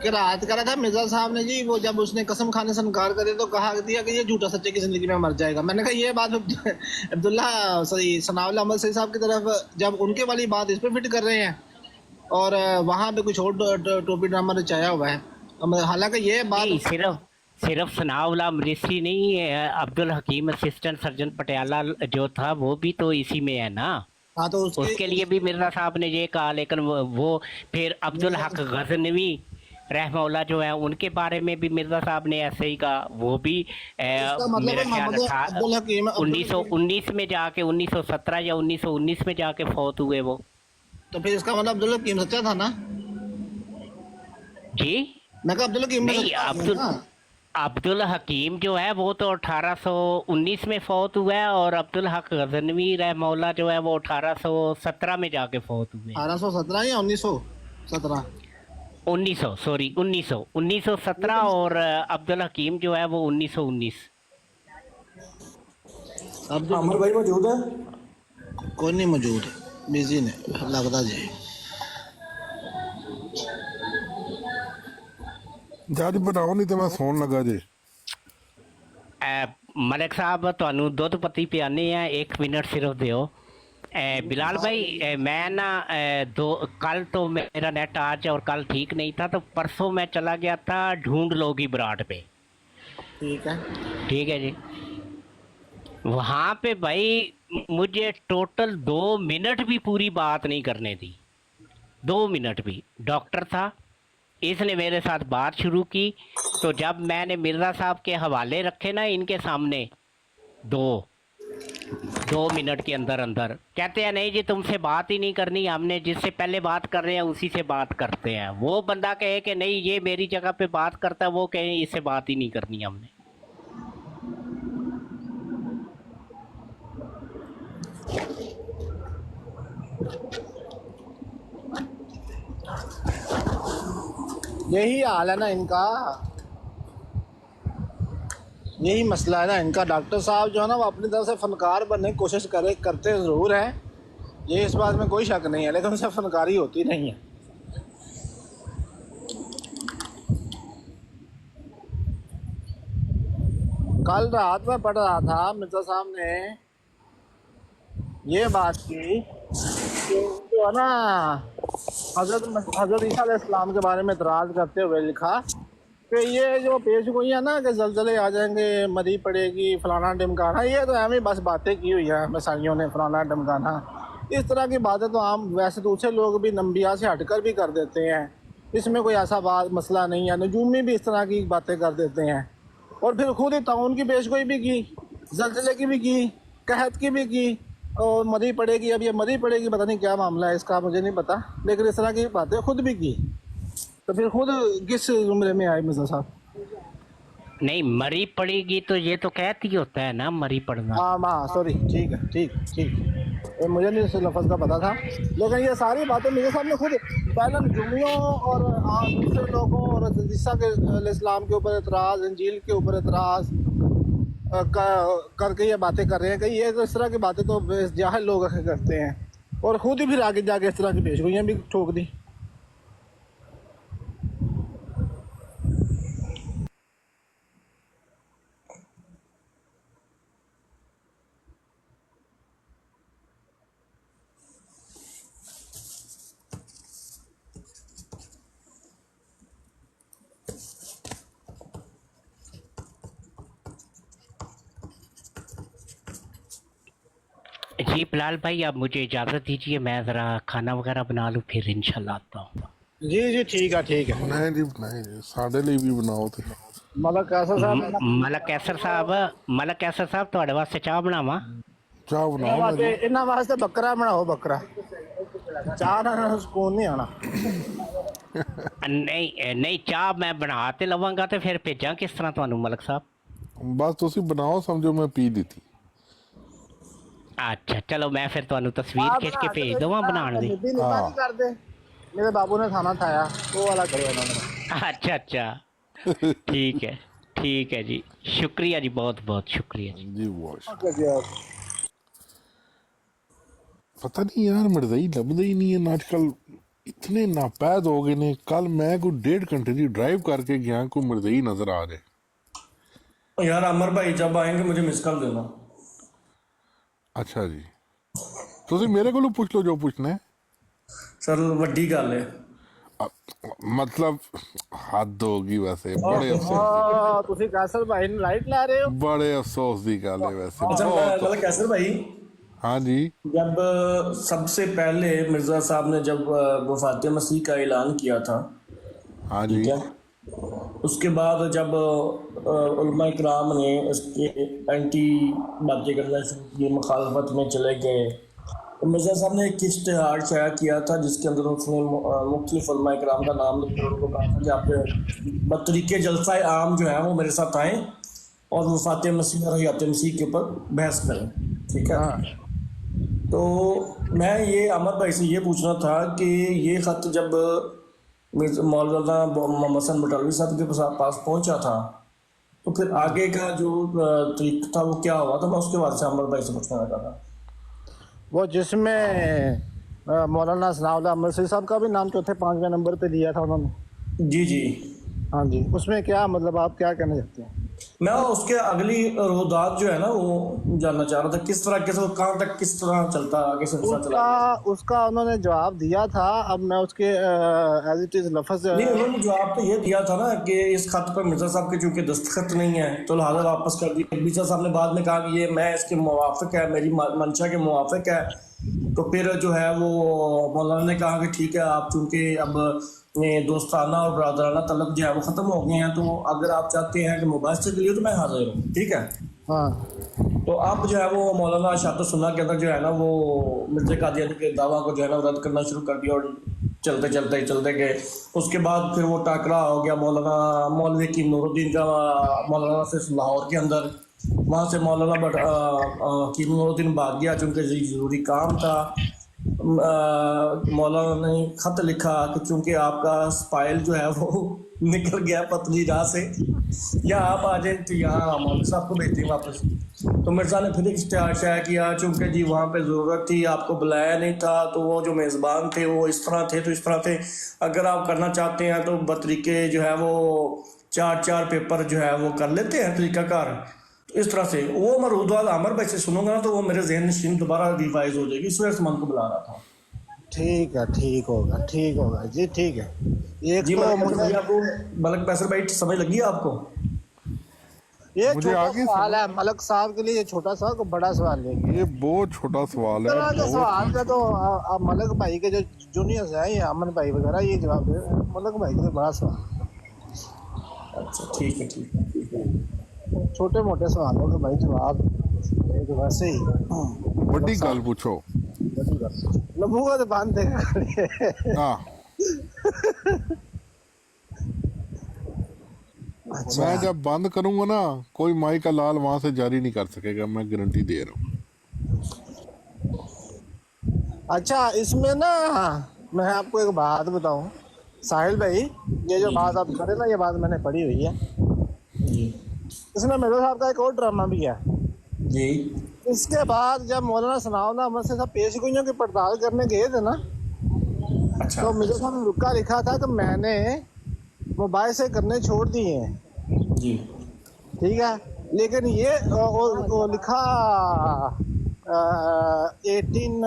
कि रात करा था मिर्ज़ा साहब ने जी, वो जब उसने कसम खाने से इनकार करे तो कहा दिया कि ये झूठा सच्चे की ज़िंदगी में मर जाएगा। मैंने कहा ये बात अब्दुल्ला सही सनाउल्लाह अहमद सही साहब की तरफ जब उनके वाली बात इस पर फिट कर रहे हैं और वहाँ पे कुछ और टोपी ड्रामा रचाया हुआ है। हालांकि ये बात सिर्फ सनाउल्लाह अमृतसरी नहीं है, अब्दुल हकीम असिस्टेंट सर्जन पटियाला जो था वो भी तो इसी में है ना। हाँ, तो उसके लिए भी मिर्ज़ा साहब ने ये कहा, लेकिन वो फिर अब्दुल हक गज़नवी रहमौला जो है उनके बारे में भी मिर्ज़ा साहब ने ऐसे ही कहा। वो भी मेरा ख्याल था 1919 में जाके 1917 या 1919 में जाके फौत हुए वो। तो फिर इसका मतलब अब्दुल हकीम सच्चा था ना जी? मैं कहा अब्दुल हकीम में नहीं, 17 है ना। अब्दुल हकीम जो है वो तो 1819 में फौत हुआ है, और अब्दुल हक गजनवी रहमौला जो है वो 1817 में जाके फौत हुए हैं। 1817 या 1917? 1900, सॉरी 1917, और अब्दुल हकीम जो है वो 1919। अब्दुल अमर भाई मौजूद है? कोई नहीं मौजूद, बिजी ने लगता जी। जज बनाओ नहीं तो मैं सौन लगा जे। मलिक साहब ਤੁਹਾਨੂੰ ਦੁੱਧ ਪੱਤੀ ਪਿਆਨੇ ਆ, 1 मिनट सिर्फ ਦਿਓ। बिलाल भाई, मैं ना कल तो मेरा नेट आज और कल ठीक नहीं था, तो परसों मैं चला गया था ढूंढ लोगी बराड़ पे। ठीक है। ठीक है जी। वहाँ पे भाई मुझे टोटल 2 मिनट भी पूरी बात नहीं करने दी, 2 मिनट भी। डॉक्टर था, इसने मेरे साथ बात शुरू की, तो जब मैंने मिर्ज़ा साहब के हवाले रखे ना इनके सामने, 2 मिनट के अंदर अंदर कहते हैं नहीं जी तुमसे बात ही नहीं करनी, हमने जिससे पहले बात कर रहे हैं उसी से बात करते हैं। वो बंदा कहे कि नहीं ये मेरी जगह पे बात करता है, वो कहे इससे बात ही नहीं करनी हमने। यही हाल है ना इनका, यही मसला है ना इनका। डॉक्टर साहब जो है ना वो अपनी तरफ से फनकार बनने की कोशिश करते ज़रूर हैं, ये इस बात में कोई शक नहीं है, लेकिन उनसे फनकारी होती नहीं है। कल रात में पढ़ रहा था, मिर्ज़ा साहब ने ये बात की कि जो है ना हज़रत ईसा अलैहिस्सलाम के बारे में इतराज़ करते हुए लिखा कि ये जो पेश गोई है ना कि ज़लज़ले आ जाएंगे, मरी पड़ेगी, फलाना ढिमकाना, ये तो हमें बस बातें की हुई है मसाइयों ने, फलाना ढिमकाना। इस तरह की बातें तो आम वैसे दूसरे लोग भी नंबिया से हटकर भी कर देते हैं, इसमें कोई ऐसा मसला नहीं है। नजूमी भी इस तरह की बातें कर देते हैं, और फिर खुद ही ताउन की पेश गोई भी की, ज़लज़ले की भी की, कहत की भी की, और मरी पड़ेगी। अब ये मरी पड़ेगी पता नहीं क्या मामला है इसका, मुझे नहीं पता, लेकिन इस तरह की बातें खुद भी की। तो फिर खुद किस जुमरे में आए मिर्ज़ा साहब? नहीं, मरी पड़ेगी तो ये तो कहती होता है ना, मरी पड़ना। हाँ सॉरी, ठीक है, ठीक। मुझे नहीं इस लफ्ज़ का पता था, लेकिन ये सारी बातें मिर्ज़ा साहब ने खुद पहले जुमियों और दूसरे लोगों और ईसा के इस्लाम के ऊपर एतराज़, इंजील के ऊपर एतराज़ करके ये बातें कर रहे हैं कि ये तो इस तरह की बातें तो जाहिल लोग करते हैं, और खुद ही फिर आगे जाके इस तरह की पेशगोइयाँ भी ठोक दी। जी बिलाल भाई, अब मुझे इजाज़त दीजिए, मैं ज़रा खाना वगैरह बना लूँ, फिर इंशाल्लाह आता हूँ। जी ठीक है, ठीक है। नहीं जी नहीं जी, साढ़े लिए भी बनाओ थे। मलक कैसर साहब, मलक कैसर साहब ਤੁਹਾਡੇ ਵਾਸਤੇ ਚਾਹ ਬਣਾਵਾਂ? चाह बनाओ मेरी। इन्होंने वास्ते बकरा बनाओ, बकरा। चाह ना सुकून नहीं आना। नहीं चाह मैं बना ते लवांगा, तो फिर भेजां किस तरह ਤੁਹਾਨੂੰ मलक साहब? बस तुसी बनाओ, समझो मैं पी ली थी। अच्छा चलो, मैं फिर ਤੁਹਾਨੂੰ तस्वीर खिंच के भेज दवां बनाने दी। कर दे, मेरे बाबू ने खाना खाया वो वाला करो ना। अच्छा ठीक है जी, शुक्रिया जी, बहुत बहुत शुक्रिया जी। जी वो पता नहीं यार, मिर्ज़ाई लभदे ही नहीं है आजकल, इतने नापैद हो गए ने। कल मैं कोई 1.5 घंटे की ड्राइव करके गया, कोई मिर्ज़ाई नजर आ जाए। यार अमर भाई जब आएंगे मुझे मिस कॉल देना। अच्छा जी, तुसी मेरे को पूछ लो जो पूछना है सर, वड्डी गल है। मतलब हद होगी वैसे, बड़े अफसोस तुसी कैसर भाई ने लाइट ला रहे हो, बड़े अफसोस की गल है वैसे। अच्छा मतलब कैसर भाई, हाँ जी, जब सबसे पहले मिर्जा साहब ने जब वफात मसीह का ऐलान किया था, हाँ जी, ठीक है, उसके बाद जब उलमा इकराम ने इसके एंटी बातें करना शुरू की, मुखालफत में चले गए, तो मिर्जा साहब ने एक इश्तिहार शाया किया था जिसके अंदर उसने मुख्तलिफ उलमा इकराम का नाम लेकर उनको कहा था कि आपके बतरीके जलसा आम जो है वो मेरे साथ आएँ और वफात मसीह और हयात मसीह के ऊपर बहस करें, ठीक है। तो मैं ये अहमद भाई से ये पूछना था कि ये ख़त जब मौलाना मोहम्मद हसन बटालवी साहब के पास पहुंचा था तो फिर आगे का जो तरीका था वो क्या हुआ था, मैं उसके बाद से अहमद भाई से पूछना लगा था। वो जिसमें मौलाना सनाउल्लाह अहमद सईद साहब का भी नाम चौथे 5वें नंबर पे दिया था उन्होंने। जी जी, हाँ जी, उसमें क्या मतलब आप क्या कहना चाहते हैं? मैं उसके अगली रोदात जो है ना वो जानना चाह रहा था, किस तरह के कहाँ तक किस तरह चलता आगे से चला। उसका उन्होंने जवाब दिया था। अब मैं उसके एज इट इज लफ्ज नहीं, उन्होंने जवाब तो ये दिया था ना कि इस खत पर मिर्जा साहब के चूंकि दस्तखत नहीं है तो लिहाजा वापस कर दिया। मिर्जा साहब ने बाद में कहा कि ये मैं इसके मुवाफिक है, मेरी मंशा के मुवाफिक है। तो फिर जो है वो मौलाना ने कहा कि ठीक है, आप चूंकि अब दोस्ताना और बरादराना तलब जो है वो ख़त्म हो गए हैं, तो अगर आप चाहते हैं कि मुबाहिसे के लिए तो मैं हाजिर हूँ, ठीक है। हाँ, तो अब जो है वो मौलाना शात सुन्ना के अंदर जो है ना वो मिर्ज़ा कादियानी के दावा को जो है ना रद्द करना शुरू कर दिया और चलते गए। उसके बाद फिर वो टाकरा हो गया मौलवी की नूरुद्दीन का मौलाना से लाहौर के अंदर। वहाँ से मौलाना की नूरुद्दीन भाग गया चूँकि ज़रूरी काम था। मौलाना ने खत लिखा कि चूंकि आपका स्पाइल जो है वो निकल गया पतली राह से, या आप आ जाए तो यहाँ मौलवी साहब को भेज दें वापस। तो मिर्ज़ा ने फिर एक इश्तिहार शाया किया चूंकि जी वहाँ पे ज़रूरत थी, आपको बुलाया नहीं था, तो वो जो मेज़बान थे वो इस तरह थे तो इस तरह थे। अगर आप करना चाहते हैं तो बतरीके जो है वो 4 पेपर जो है वो कर लेते हैं तरीकाकार। इस तरह से वो मैं रुदवाल आमर भाई से सुनूंगा ना तो वो मेरे जहन नशीन दोबारा रिवाइज हो जाएगी, इस वजह से मन को बुला रहा था। ठीक है, ठीक होगा जी, ठीक है। एक जी तो मुझे आपको मलक पैसर भाई समझ लगी आपको? ये मुझे छोटा आगे सवाल है मलक साहब के लिए, ये छोटा सा को बड़ा सवाल है। ये बहुत छोटा सवाल है। तरह के सवाल का तो आप मलक भाई के जो जूनियर्स हैं या अमन भाई वगैरह ये जवाब दे। मलक भाई के लिए बड़ा सवाल। अच्छा ठीक है। छोटे मोटे सवालों के भाई जवाब एक वैसे ही बड़ी गल पूछो। लबू का तो बांध देगा। हाँ, अच्छा, मैं जब बंद करूंगा ना कोई माई का लाल वहां से जारी नहीं कर सकेगा, मैं गारंटी दे रहा हूँ। अच्छा, इसमें ना मैं आपको एक बात बताऊं साहिल भाई, ये जो बात आप करे ना ये बात मैंने पढ़ी हुई है। इसमें मिर्जा साहब का एक और ड्रामा भी है जी। इसके बाद जब मौलाना सनाउल्लाह अहमद से सब पेशगोइयों की पड़ताल करने गए थे ना, अच्छा। तो मिर्जा साहब ने रुका लिखा था कि मैंने मोबाइल से करने छोड़ दिए हैं, जी ठीक है। लेकिन ये वो लिखा 18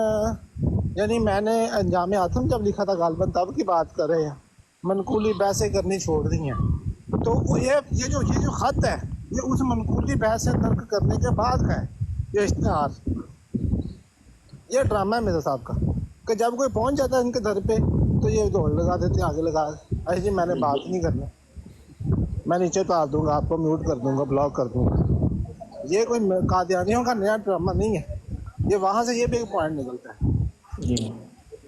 यानी मैंने अंजाम आथम जब लिखा था गालबन तब की बात कर रहे हैं, मनकूली बहसें करनी छोड़ दी हैं। तो ये जो खत है ये उस मनकूली बहस से तर्क करने के बाद का है। ये इश्तिहार, ये ड्रामा है मिर्जा साहब का कि जब कोई पहुंच जाता है इनके घर पे तो ये दौड़ लगा देते हैं, आगे लगा अरे जी मैंने बात नहीं करना, मैं नीचे उतार दूंगा, आपको म्यूट कर दूंगा, ब्लॉक कर दूंगा। ये कोई कादियानियों का नया ड्रामा नहीं है, ये वहाँ से ये भी एक पॉइंट निकलता है। जी,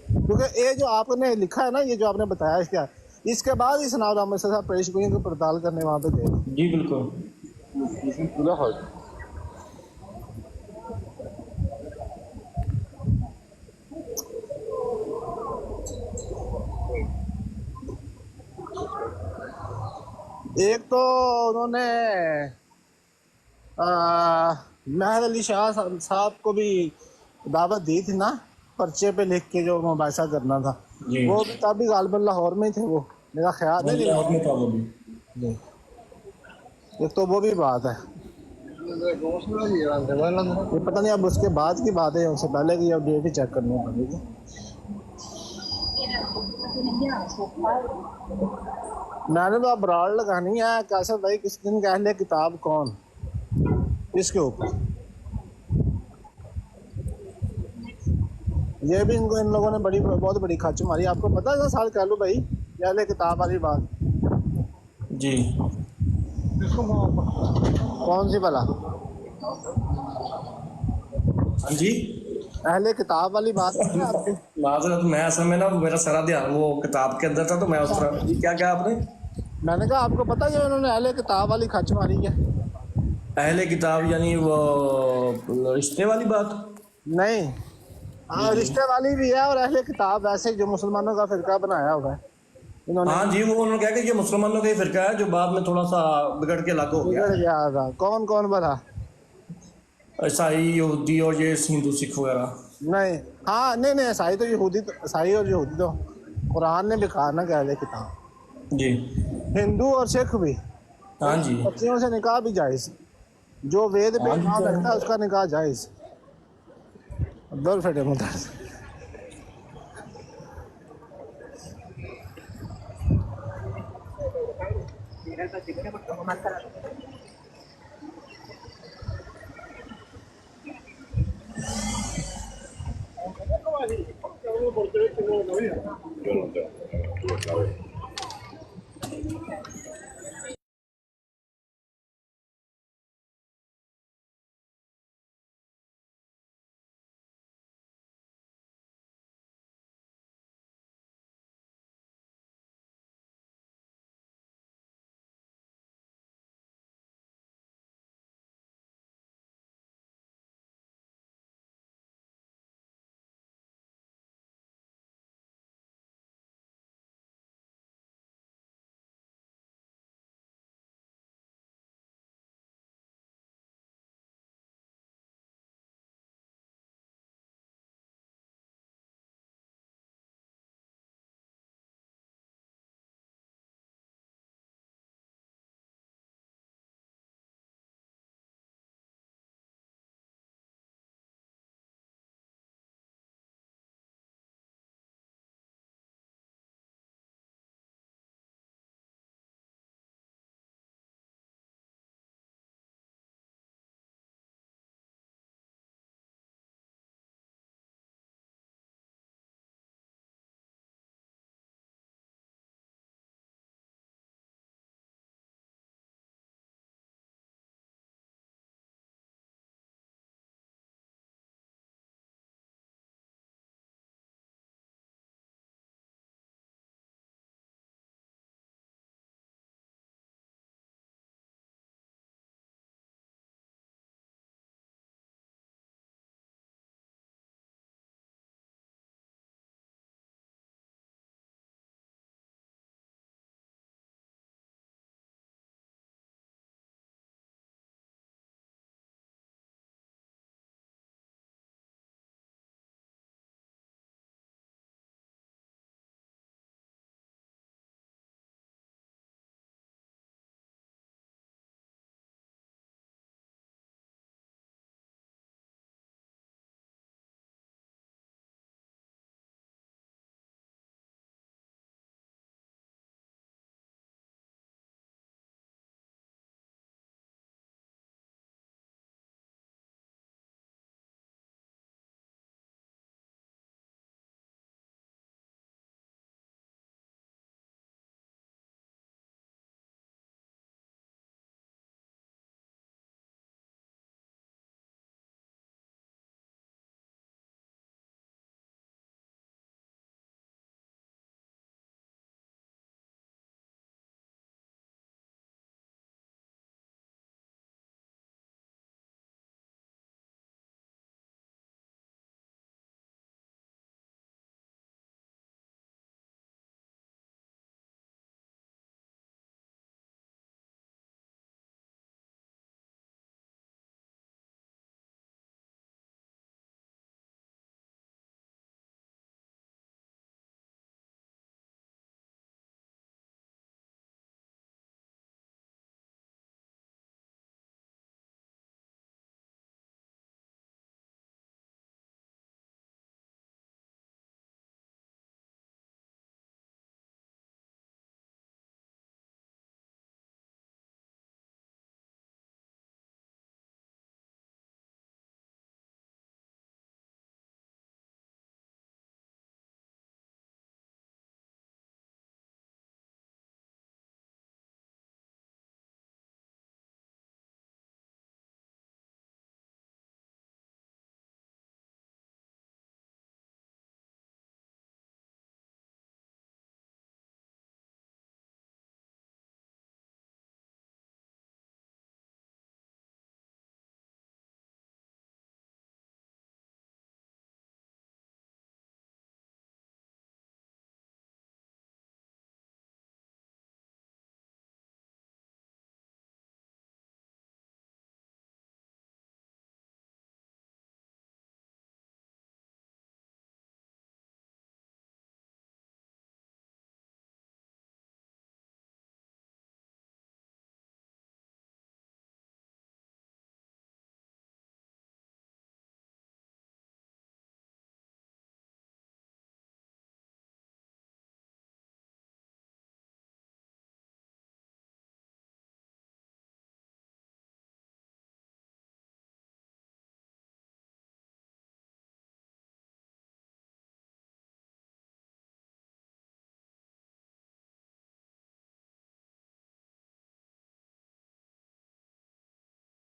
क्योंकि ये जो आपने लिखा है ना, ये जो आपने बताया इश्तिहार, इसके बाद ही सनाउल्लाह अहमद साहब पेशगोइयों की पड़ताल करने वहाँ पे गए। जी बिल्कुल। एक तो उन्होंने महर अली शाह साहब को भी दावत दी थी ना, पर्चे पे लिख के जो मुबाहिसा करना था, वो भी तभी गालिबन लाहौर में थे, वो मेरा ख्याल है लाहौर में था वो भी। एक तो वो भी बात है, ये पता नहीं अब उसके बाद की बात है, उससे पहले की अब डेट ही चेक करनी पड़ेगी। मैंने तो अब ब्राड़ लगानी है कैसे भाई, किस दिन कह ले किताब कौन, इसके ऊपर ये भी इन लोगों ने बहुत बड़ी खर्च मारी। आपको पता है ना साल कह लो भाई, कह ले किताब वाली बात जी। कौन सी भला? हाँ जी, अहले किताब वाली बात नहीं है आपकी? माजरत, मैं असल में ना मेरा सारा ध्यान वो किताब के अंदर था, तो मैं उस तरफ जी। क्या क्या आपने? मैंने कहा आपको पता है उन्होंने अहले किताब वाली खच मारी है? अहले किताब यानी वो रिश्ते वाली बात? नहीं, जी हाँ जी। रिश्ते वाली भी है और अहले किताब वैसे जो मुसलमानों का फिरका बनाया हुआ है इन्होंने। हाँ जी, वो उन्होंने कहा कि ये मुसलमानों का ही फिरका है जो बाद में थोड़ा सा बिगड़ के अलग हो गया बिगड़ है। गया था, कौन कौन बना? ईसाई, यहूदी और ये हिंदू सिख वगैरह। नहीं, हाँ नहीं नहीं, ईसाई तो यहूदी तो, ईसाई और यहूदी तो कुरान ने भी कहा ना कि अहले किताब। जी। हिंदू और सिख भी, हाँ जी। बच्चियों से निकाह भी जायज, जो वेद पे हाँ जी, ईमान रखता है तो उसका निकाह जायज। अब्दुल फटे मुताज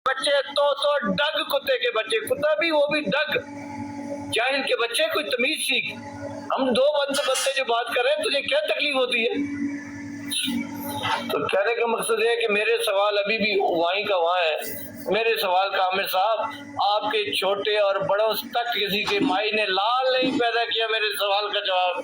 बच्चे तो डग कुत्ते के बच्चे, कुत्ता भी वो भी डग, जाहिल के बच्चे, कोई तमीज सीख। हम दो बंदे जो बात कर रहे हैं, तुझे क्या तकलीफ होती है? तो कहने का मकसद है कि मेरे सवाल अभी भी वहीं का वहाँ है। मेरे सवाल का आमिर साहब, आपके छोटे और बड़ों तक किसी के माई ने लाल नहीं पैदा किया मेरे सवाल का जवाब।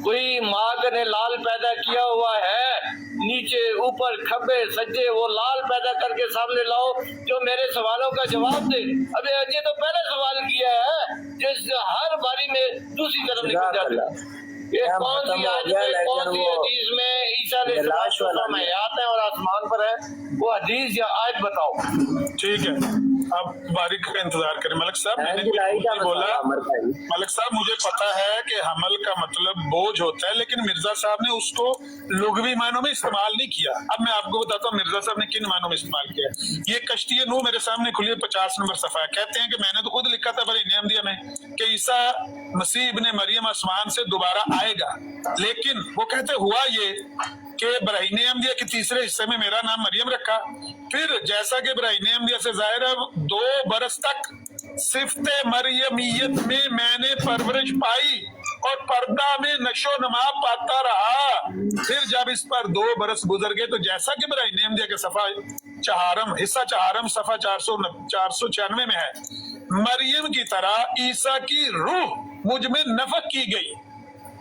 कोई माँ ने लाल पैदा किया हुआ है, नीचे ऊपर खब्बे सज्जे वो लाल पैदा करके सामने लाओ जो मेरे सवालों का जवाब दे। अबे ये तो पहले सवाल किया है जिस हर बारी में दूसरी तरफ निकल जाते हैं। ये कौन सी हदीस में ईसा ने हयात है और आसमान पर है, वो हदीस या आयत बताओ। ठीक है, अब बारीक का इंतजार करें। मलिक साहब, मैंने कुछ बोला। मलिक साहब, मुझे पता है कि हमल का मतलब बोझ होता है, लेकिन मिर्जा साहब ने उसको लुग़वी मानों में इस्तेमाल नहीं किया। अब मैं आपको बताता हूँ मिर्जा साहब ने किन मानों में इस्तेमाल किया। ये कश्ती नूह मेरे सामने खुली है, 50 नंबर सफा। कहते हैं कि मैंने तो खुद लिखा था बरीन अहमदिया में कि ईसा मसीह इब्ने मरियम आसमान से दोबारा आएगा, लेकिन वो कहते हुआ ये कि बराहीन अहमदिया के तीसरे हिस्से में मेरा नाम मरियम रखा। फिर जैसा कि बराहीन अहमदिया से जाहिर है 2 बरस तक सिफ्ते मरियमियत में मैंने परवरिश पाई और पर्दा में नशो नमा पाता रहा। फिर जब इस पर 2 बरस गुजर गए तो जैसा कि बराहीन अहमदिया के सफा चहारम हिस्सा चहारम सफा 496 में है, मरियम की तरह ईसा की रूह मुझ में नफक की गई,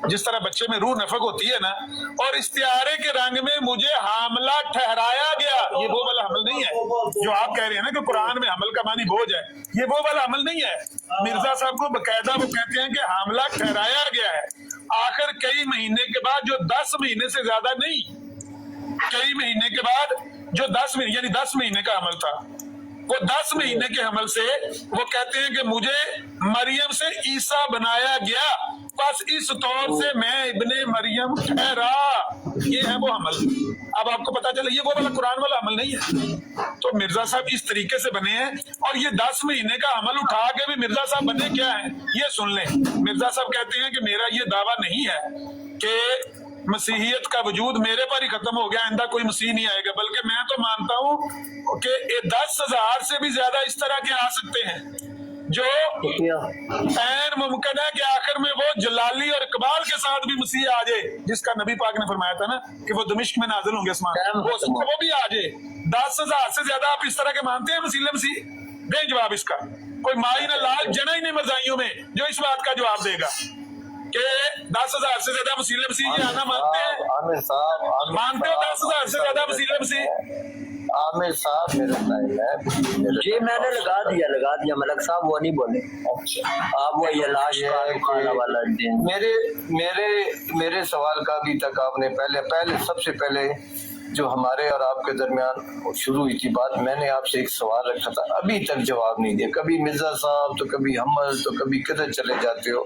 जिस तरह बच्चे में रूह नफक होती है ना, और इस्तियारे के रंग में मुझे हामला ठहराया गया। ये वो वाला हमल नहीं है जो आप कह रहे हैं ना कि कुरान में हमल का मानी बोझ है, ये वो वाला हमल नहीं है। मिर्जा साहब को बकायदा वो कहते हैं कि हामला ठहराया गया है। आखिर कई महीने के बाद, जो 10 महीने से ज्यादा नहीं, कई महीने के बाद जो 10 महीने यानी 10 महीने का हमल था, वो 10 महीने के हमल से वो कहते हैं कि मुझे मरियम से ईसा बनाया गया, बस इस तौर से मैं इब्ने मरियम ठहरा। ये है वो हमल। अब आपको पता चला ये वो वाला कुरान वाला हमल नहीं है। तो मिर्जा साहब इस तरीके से बने हैं, और ये 10 महीने का हमल उठा के भी मिर्जा साहब बने क्या है ये सुन लें। मिर्जा साहब कहते हैं कि मेरा ये दावा नहीं है कि मसीहियत का वजूद मेरे पर ही खत्म हो गया, आइंदा कोई मसीह नहीं आएगा, बल्कि मैं तो मानता हूँ कि 10,000 से भी ज्यादा इस तरह के आ सकते हैं, जो ऐन मुमकिन है कि आखिर में वो जलाली और इकबाल के साथ भी मसीह आ जाए, जिसका नबी पाक ने फरमाया था ना कि वो दमिश्क में नाजिल होंगे आसमान, वो भी आ जाए। 10,000 से ज्यादा आप इस तरह के मानते हैं मसीह? दें जवाब इसका। कोई माई ने लाल जना ही नहीं मजाइयों में जो इस बात का जवाब देगा कि 10,000 से ज्यादा मसीह ये आना मानते हैं? आमिर साहब, मानते हो 10,000 से ज्यादा मसीह? आमिर साहब मेरे जी मैंने लगा दिया मलक साहब, वो नहीं बोले। आप वो ये लाश वाला मेरे सवाल का अभी तक आपने पहले सबसे पहले जो हमारे और आपके दरमियान शुरू हुई थी बात, मैंने आपसे एक सवाल रखा था, अभी तक जवाब नहीं दिया। कभी मिर्जा साहब तो कभी हमल तो कभी किधर चले जाते हो।